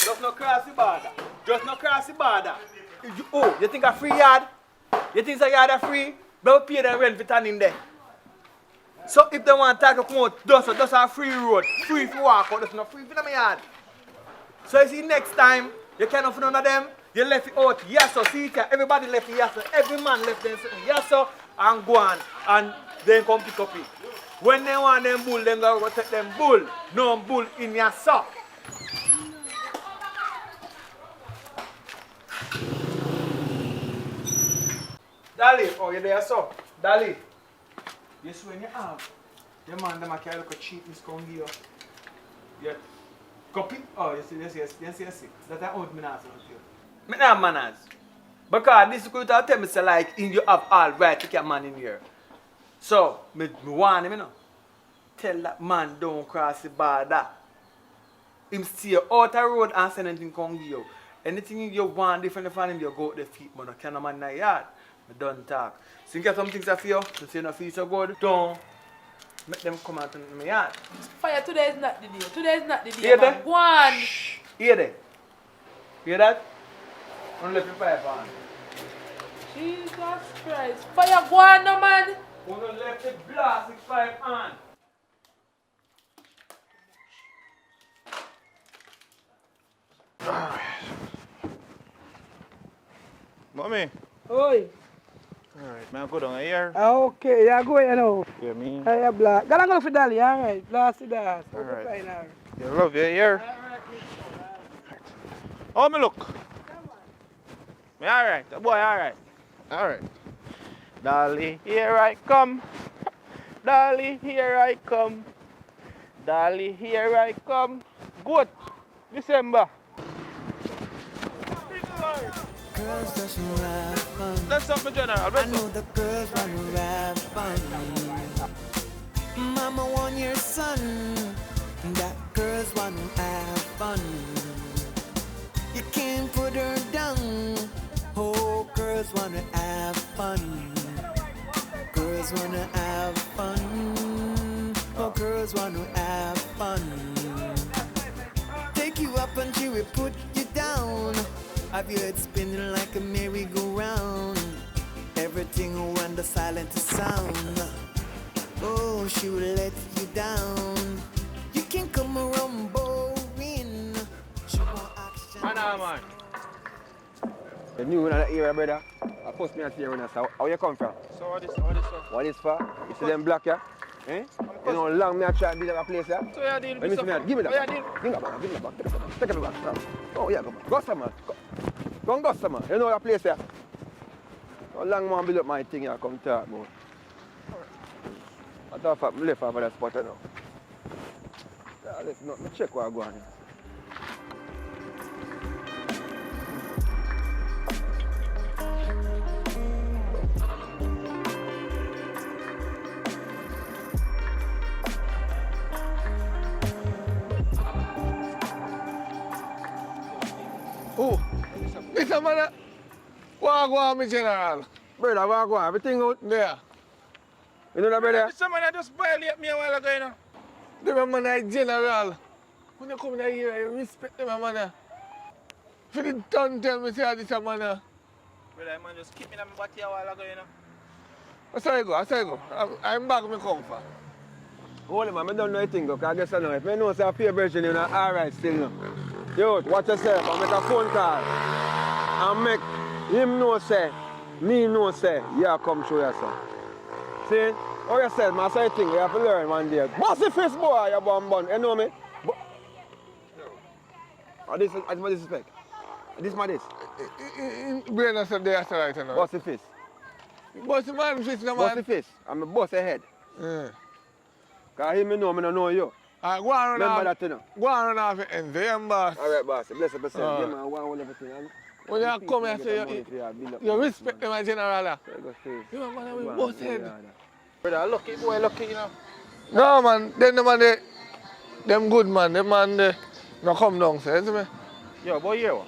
Speaker 13: Just not cross the border. Just not cross the border. You think a free yard? You think a yard are free? Don't pay the rent for turning there. So if they want to come out, just a free road. Free to walk out, that's not free for my yard. So you see next time, you cannot find none of them. You left it out, yes sir, see it here. Everybody left it, yes sir. Every man left them, yes sir, and go on. And then come pick up it. When they want them bull, then go take them bull. No bull in your sock. Dali, oh you there sir? Dali. Yes when you have. The man them carry like a cheapness come here. Yeah. Copy? Oh yes. That I own me now. Me not have manners. Because this could tell me say like you have all right to get man in here. So me want him, you know. Tell that man don't cross the border. Him stay out the road and send anything come give you. Anything you want different from him, you go out the feet, but no can a man in the yard. Me don't talk. So you get some things for you, to say no feel so good, don't make them come out in my yard.
Speaker 7: Fire, today is not the day. Today is not the day.
Speaker 13: Hear
Speaker 7: Man.
Speaker 13: that?
Speaker 7: Go on.
Speaker 13: Hear that? Hear that? Don't let me fire on.
Speaker 7: Jesus Christ. Fire, go on, no man.
Speaker 13: Don't let it blast it fire on.
Speaker 9: Mommy.
Speaker 10: Oi.
Speaker 9: Alright, man, go down here.
Speaker 10: Okay, yeah, go ahead now.
Speaker 9: Yeah, me.
Speaker 10: Hey, black. Gotta go for Dolly, alright. Blast it out.
Speaker 9: Alright. You love you here. Oh, me look. Me alright. The boy alright. Alright. Dolly, here I come. Dolly, here I come. Dolly, here I come. Good. December.
Speaker 2: Girls just wanna have fun.
Speaker 9: That's something general.
Speaker 2: I know the girls wanna have fun. Mama want your son. That girls wanna have fun. You can't put her down. Oh, girls wanna have fun. Girls wanna have fun. Oh, girls wanna have fun. Take you up and she will put you down. Have your head spinning like a merry-go-round. Everything when the silent sound. Oh, she will let you down. You can come around boring. She won't action.
Speaker 9: Man.
Speaker 14: The new one in the area, brother. I first me I see you run so how you come from?
Speaker 9: So what is
Speaker 14: What is for? You see them black here? Eh? You know long me I try to build up a place here?
Speaker 9: So you deal
Speaker 14: Let me see me. Give me that.
Speaker 9: What you deal?
Speaker 14: Give me that back. Give me that back. Take it back. Oh yeah, go some man. Go and go some man. You know that place here? How long man build up my thing here come talk about? I thought I left over that spot now. Let's not check what I go on here.
Speaker 13: Oh, this a man. What go on, my general?
Speaker 14: Brother, what go on? Everything out?
Speaker 13: There.
Speaker 14: You know that, brother?
Speaker 9: This man just violate me a while ago, you know.
Speaker 13: The man is general. When you come in here, you respect them, man. For the don't tell me say this a man.
Speaker 9: Brother, man just keep me in my body a while ago, you know.
Speaker 13: I say I go. I'm back me come for.
Speaker 14: Hold on, man. I don't know anything, because I guess I know. If I know say a fair version, you're not alright still, no. Yo, watch yourself. I make a phone call. And make him know, say, me know, say, yeah, come through yourself. See? How you said, man, say thing, you have to learn one day. Bossy fist boy, you bun. You know me? Oh, this is my disrespect. This my this.
Speaker 13: Brain us up there, right now.
Speaker 14: Bossy fist.
Speaker 13: Bossy man fist, no man.
Speaker 14: Bossy fist. I'm a bossy head.
Speaker 13: Yeah.
Speaker 14: Because he me know, me don't know you.
Speaker 13: Go on run
Speaker 14: Remember
Speaker 13: off.
Speaker 14: that, you know.
Speaker 13: Go on run off the end, yeah, boss.
Speaker 14: All right, boss. Bless up yourself. Yeah, man, I want everything.
Speaker 13: When you come here, say you respect them as general. You know, man, we both head.
Speaker 9: Brother, lucky boy, lucky, you know.
Speaker 13: No, man, then the man, them good man, them man, they no come down, say, you see me?
Speaker 9: Yo, boy, here, what?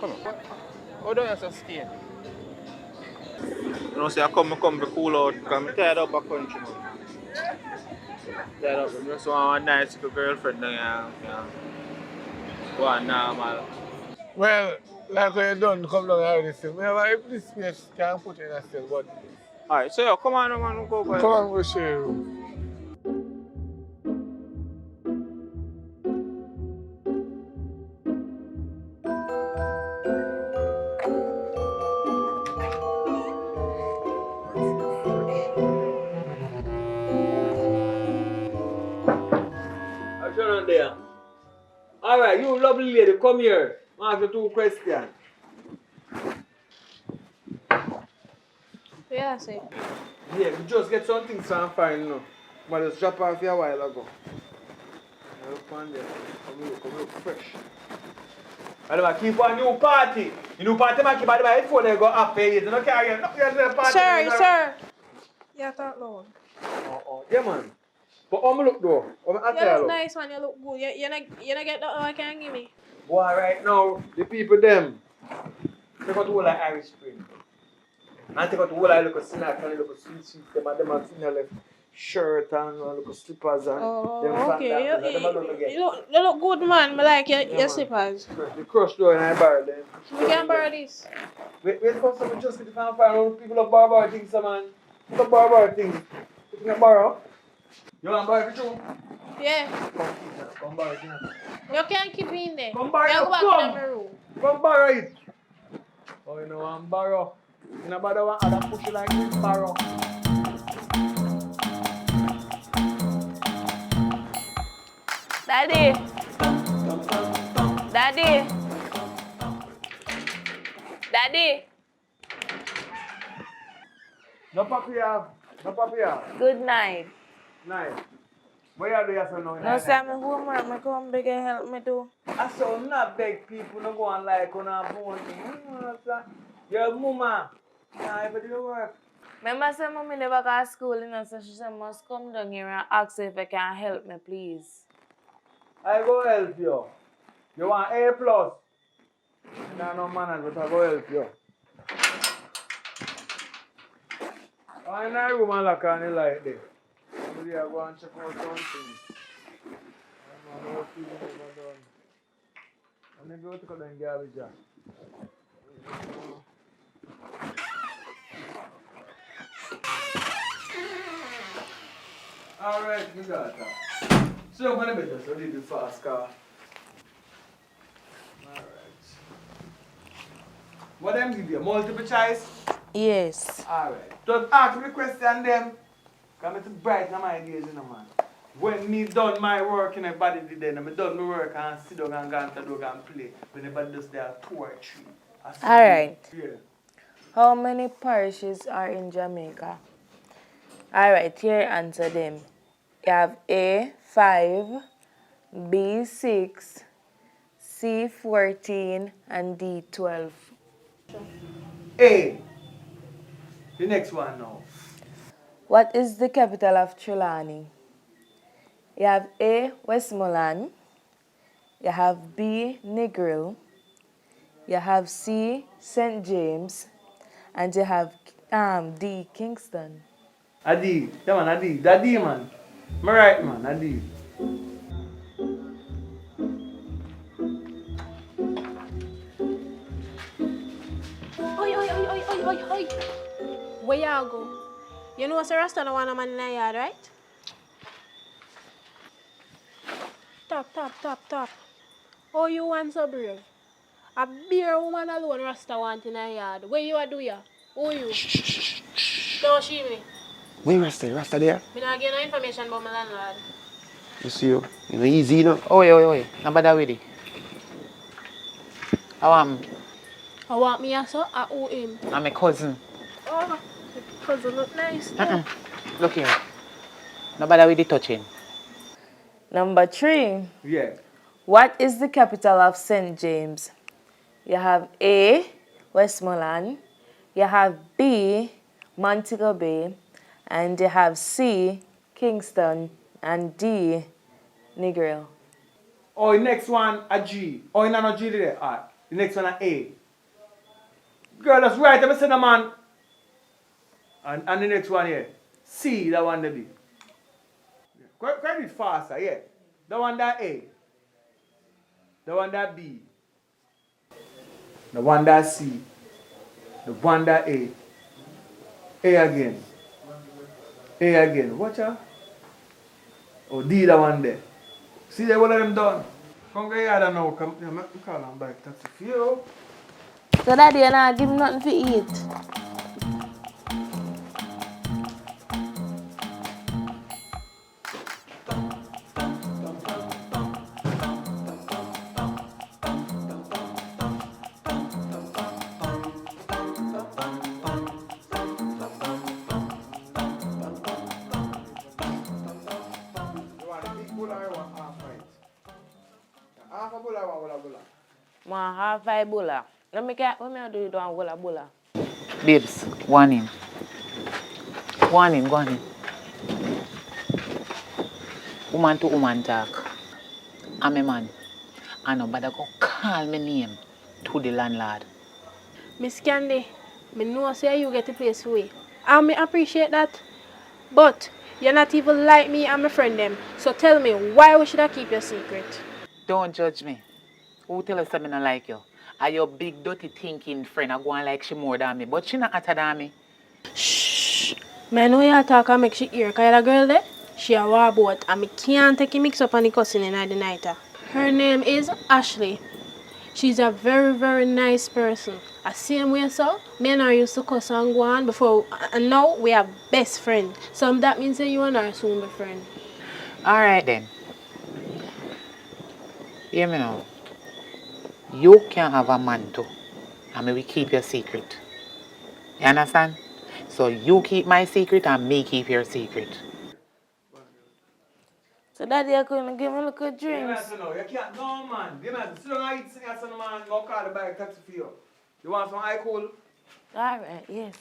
Speaker 9: Come on. How do you sustain? You know, say I come to cool out, because I'm tired of back country, man. Tired of, I just want a nice girlfriend, yeah. Go on normal.
Speaker 13: Well, like when you done come down here, this thing, if this place can put in a still, but...
Speaker 9: Alright, so yo, come on, man, go.
Speaker 13: Come on, we'll show you.
Speaker 4: There. All right, you lovely lady, come here. I ask you 2 questions.
Speaker 5: Yeah, see.
Speaker 4: Yeah, we just get something so I'm fine now. But just drop off here a while ago. Look on there. Come look fresh. And I keep on new party. The new party man keep on the headphone and go up here. You don't carry no party.
Speaker 5: Sir. Yeah, talk loud.
Speaker 4: Oh, yeah, man. But how look though?
Speaker 5: You look nice, man. You look good. You not get that I can give me.
Speaker 4: Boy, right now, the people them take out all like Irish Spring. And take out all like little snack and little sweet them and them and left shirt and little slippers and them
Speaker 5: okay. You look good, man. I like your slippers.
Speaker 4: The crush door and I borrow them.
Speaker 5: We can borrow this.
Speaker 4: Wait for someone just get the fan fire. People love borrow things, man. People love borrow things. You can borrow? You want to borrow it too?
Speaker 5: Yeah.
Speaker 4: Come borrow it.
Speaker 5: You can't keep it in there.
Speaker 4: Come borrow it.
Speaker 5: Go back to the room.
Speaker 4: Come borrow it. Oh, you know I'm borrow. You know about the one other push it like this borrow.
Speaker 6: Daddy.
Speaker 4: No papi have.
Speaker 8: Good night.
Speaker 4: Nice. What you do yourself now?
Speaker 8: No, say I'm homework. I come beg and help me do.
Speaker 4: I saw not beg people no go and like on a phone. Your mama. Nah, if you do work.
Speaker 8: Remember, say mommy never go to school, you know, so she said must come down here and ask if I can help me, please.
Speaker 4: I go help you. You want A+. Nah, no manners, but I go help you. I'm in a room and lock on the light there. Maybe I go and check out something. I don't know what people never done. And then go to cut them garbage out. Alright, we got that. So I'm gonna be just a little fast car. Alright.
Speaker 13: What them give you? Multiple choice?
Speaker 8: Yes.
Speaker 13: Alright. Just ask me the question them. Come to brighten my days, you know, man. When me done my work, you know, everybody did then. I done my work and sit down and go into the dog and play. When everybody does there 2 or 3.
Speaker 8: Alright.
Speaker 13: Yeah.
Speaker 8: How many parishes are in Jamaica? Alright, here answer them. You have A 5, B 6, C 14, and D 12.
Speaker 13: A. The next one now.
Speaker 8: What is the capital of Trelawney? You have A Westmoreland, you have B Negril, you have C St. James, and you have D Kingston.
Speaker 13: Adi. Yeah, man, Adi. Daddy, man. I'm right, man. Adi.
Speaker 5: Oi. Where y'all go? You know what's a rasta no want a man in the yard, right? Top. Oh, you want so brave? A bare woman alone rasta want in the yard. Where you a do ya? Who you? Don't see me.
Speaker 14: Where Rasta? Rasta there?
Speaker 5: Me not get no information about my landlord.
Speaker 14: You see you? You know easy, you know?
Speaker 3: Oi. No bother with it.
Speaker 5: I want me also, I owe him.
Speaker 3: I'm a cousin.
Speaker 5: Oh, because it look nice.
Speaker 3: Look here. No bother with the touching.
Speaker 8: Number 3.
Speaker 13: Yeah.
Speaker 8: What is the capital of St. James? You have A Westmoreland, you have B Montego Bay, and you have C Kingston, and D Negril.
Speaker 13: Oh, the next one a G. Oh, you not G there. Alright. The next one a A. Girl, that's right. I said the man. And the next one here. C, that one there be. Quite it faster, yeah. The one that A. The one that B. The one that C. The one that A. A again. A again. Watch out. Oh, D, that one there. See that one of them done. Come go here, I don't know. Come, I'm calling on back. That's a few.
Speaker 8: So daddy, you not give him nothing to eat?
Speaker 13: Half a bulla or bulla?
Speaker 8: Ma half 5 bulla. Let me get what me do you don't bulla.
Speaker 3: Babes, warning. Go on in. Woman to woman talk. I'm a man. And nobody go call me name to the landlord.
Speaker 5: Miss Candy, me know say you get the place for we. And me appreciate that. But you're not even like me and my friend them. So tell me, why we should I keep your secret?
Speaker 3: Don't judge me. Who tell us I don't like you? Are your big dirty thinking friend I go on like she more than me, but she not hotter than me.
Speaker 5: Shh. Me know you talk and make she hear, cause that girl there, she a war boat and me can't take you mix up on the cussing in the night. Her name is Ashley. She's a very, very nice person. The same way so, me and her used to cuss and go on before, and now we are best friends. So that means that you and her soon be friends.
Speaker 3: Alright then. Hear me now. You can have a man too. And me will keep your secret. You understand? So you keep my secret and me keep your secret.
Speaker 8: So daddy, you couldn't give me a little drinks?
Speaker 13: You can't, no man. You man, sit down and eat, sing a man, go call the bike taxi for you. You want some alcohol?
Speaker 8: Alright, yes.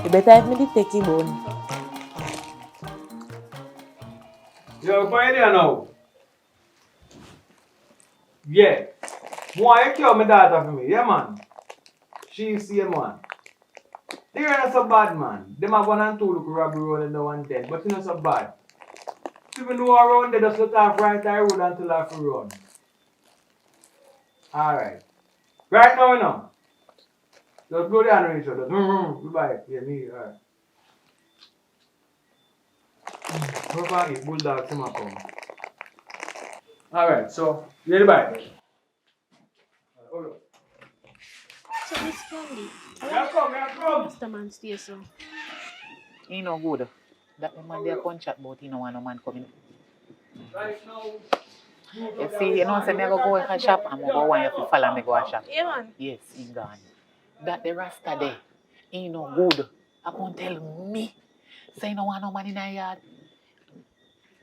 Speaker 8: You better have me the techie bone.
Speaker 4: Yo, find there now. Yeah. More you cure my daughter for me. Yeah, man. She see man. They are not so bad, man. Them have 1 and 2 look robbery road and the 110, but it's not so bad. Even though around there, just let off right eye road until I have to run. Alright. Right now, you know. Just go down on each other. Goodbye. Yeah, me. Alright. Go back it. Bulldog, see my come. Alright, so, yeah, the bike.
Speaker 5: So Miss Candy,
Speaker 4: Yeah, come.
Speaker 5: Mr. Man stay so.
Speaker 3: He no good. That man there come chat about he no want no man coming.
Speaker 4: Right now.
Speaker 3: You see, you know, say me go a shop and me go want you to follow me go a shop.
Speaker 5: Yeah, man.
Speaker 3: Yes, he gone. That the Rasta there, he no good. I can't tell me. Say no want no man in a yard.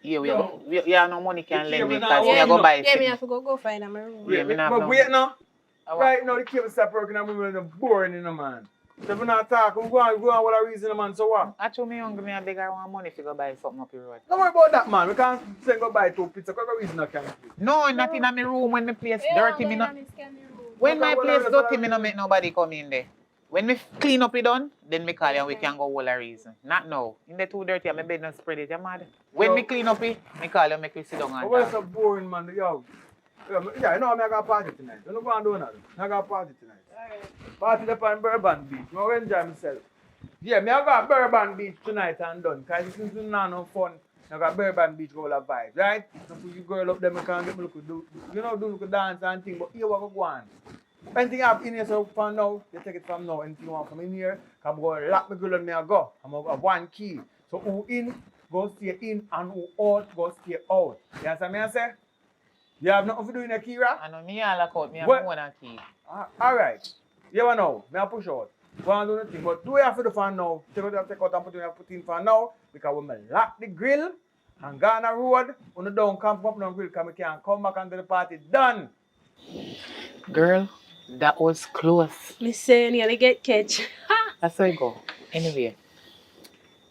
Speaker 3: Yeah, we have no money can lend me because me go buy
Speaker 5: Yeah, me have to go find my room.
Speaker 3: Yeah, me
Speaker 4: But wait now. Right now, the cable stop working and we're boring in the man. So if we not talk, we go on what a reason, man. So what?
Speaker 3: Actually, me hungry, me a beg her want money to go buy something up the road.
Speaker 4: Don't worry about that, man. We can't send go buy 2 pizza. What reason I can't do?
Speaker 3: No, not in my room when my place dirty. Me not. When my place dirty, me no make nobody come in there. When me clean up it done, then me call you and we can go all a reason. Not now. In the too dirty, my bed not spread it. You mad? When me clean up it, me call you make we sit down and
Speaker 4: Why
Speaker 3: talk.
Speaker 4: so boring, man? Yo. Yeah, you know I'm going to party tonight. You know go and do nothing. I'm going to party tonight. Alright. Party up on Bourbon Beach. I'm going to enjoy myself. Yeah, me I got Bourbon Beach tonight and done. Because since it's not no fun, I got Bourbon Beach go all vibes, right? So for you girl up there, I can't get me look do, you know, do look dance and thing, but here what go on. Anything you have in here so from now, you take it from now. Anything you want from in here, I'm going to lock my girl and me I go. I'm going to have 1 key. So who in, go stay in, and who out, go stay out. You understand me I say? You have nothing to do in the key, right?
Speaker 3: I know me all lock out, me have my own key.
Speaker 4: Alright. You know, me I push out. Go and do the thing. But do you have to do for now? Take out and put in for now. Because when I lock the grill and go on the road, when you don't come up on the grill, because I can't come back and do the party. Done.
Speaker 3: Girl, that was close.
Speaker 5: Me say you nearly get catch.
Speaker 3: That's how it go. Anyway,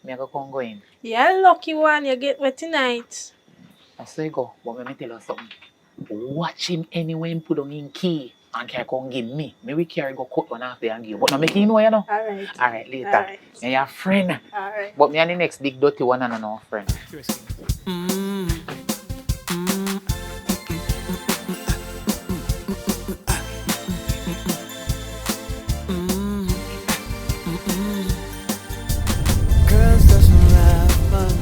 Speaker 3: me I go come go in.
Speaker 5: Yeah, lucky one you get wet tonight.
Speaker 3: That's how it go. But let me tell you something. Watch him anyway him put on in key and can come give me. Maybe carry go cut one off there and give. But no make him know, you know. Alright, later. Alright. You're your friend. Alright. But me and the next big dirty one and no friend.
Speaker 2: Girls doesn't have fun.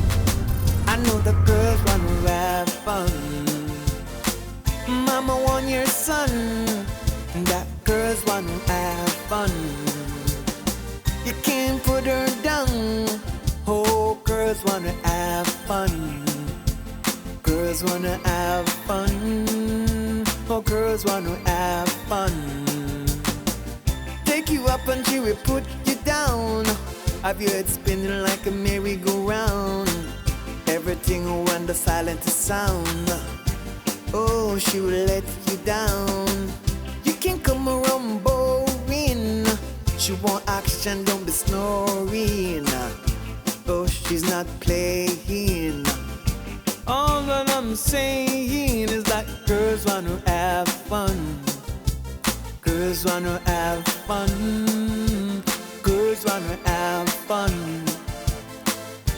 Speaker 2: I know the girls wanna have fun. Mama want your son. That girls wanna have fun. You can't put her down. Oh, girls wanna have fun. Girls wanna have fun. Oh, girls wanna have fun. Take you up and she will put you down. Have your head spinning like a merry-go-round. Everything when the silent sound. Oh, she will let you down. You can't come around boring. She want action, don't be snoring. Oh, she's not playing. All that I'm saying is that girls wanna have fun. Girls wanna have fun. Girls wanna have fun.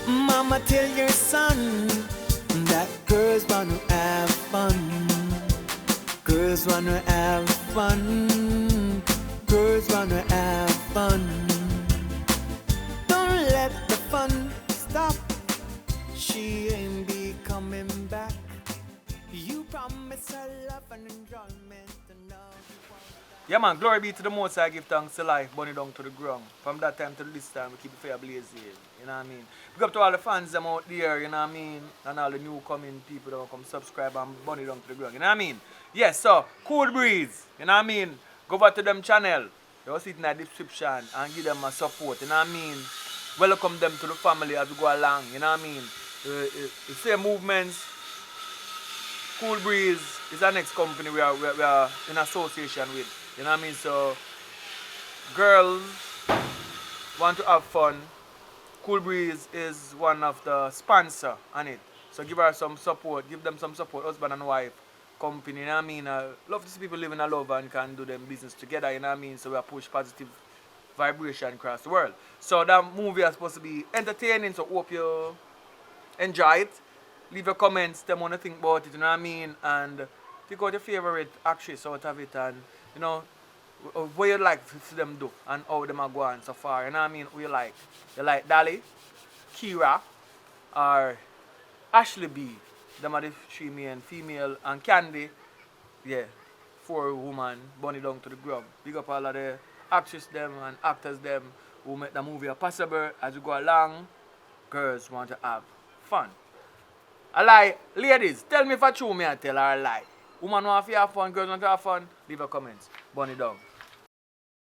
Speaker 2: Mama, tell your son that girls wanna have fun. Girls wanna have fun. Girls wanna have fun. Don't let the fun stop. She ain't be coming back. You promise her love and enjoyment and now you want.
Speaker 4: Yeah, man, glory be to the Most High, give thanks to life, burn it down to the ground. From that time to this time, we keep the fire blazing. You know what I mean? Big up to all the fans them out there, you know what I mean? And all the new coming people that will come subscribe and burn it down to the ground, you know what I mean? Yes, so, Cool Breeze, you know what I mean? Go over to them channel, you'll see it in the description and give them a support, you know what I mean? Welcome them to the family as we go along, you know what I mean? The same movements, Cool Breeze is our next company we are in association with. You know what I mean? So, girls want to have fun. Cool Breeze is one of the sponsor on it.
Speaker 13: So give her some support, give them some support, husband and wife, company, you know what I mean? Love to see people living in love and can do them business together, you know what I mean? So we push positive vibration across the world. So that movie is supposed to be entertaining, so hope you enjoy it. Leave your comments, tell me what you think about it, you know what I mean? And pick out your favorite actress out of it and, you know, what you like to see them do and how them are going so far, you know what I mean? Who you like? You like Dolly, Kira, or Ashley B? Them are the three main, female, and Candy, yeah, 4 woman, bunny down to the grub. Big up all of the actresses them and actors them who make the movie possible. As you go along, girls want to have fun. I lie, ladies, tell me if I true me I tell her a lie. Woman want to have fun, girls want to have fun, leave a comments. Bunny down.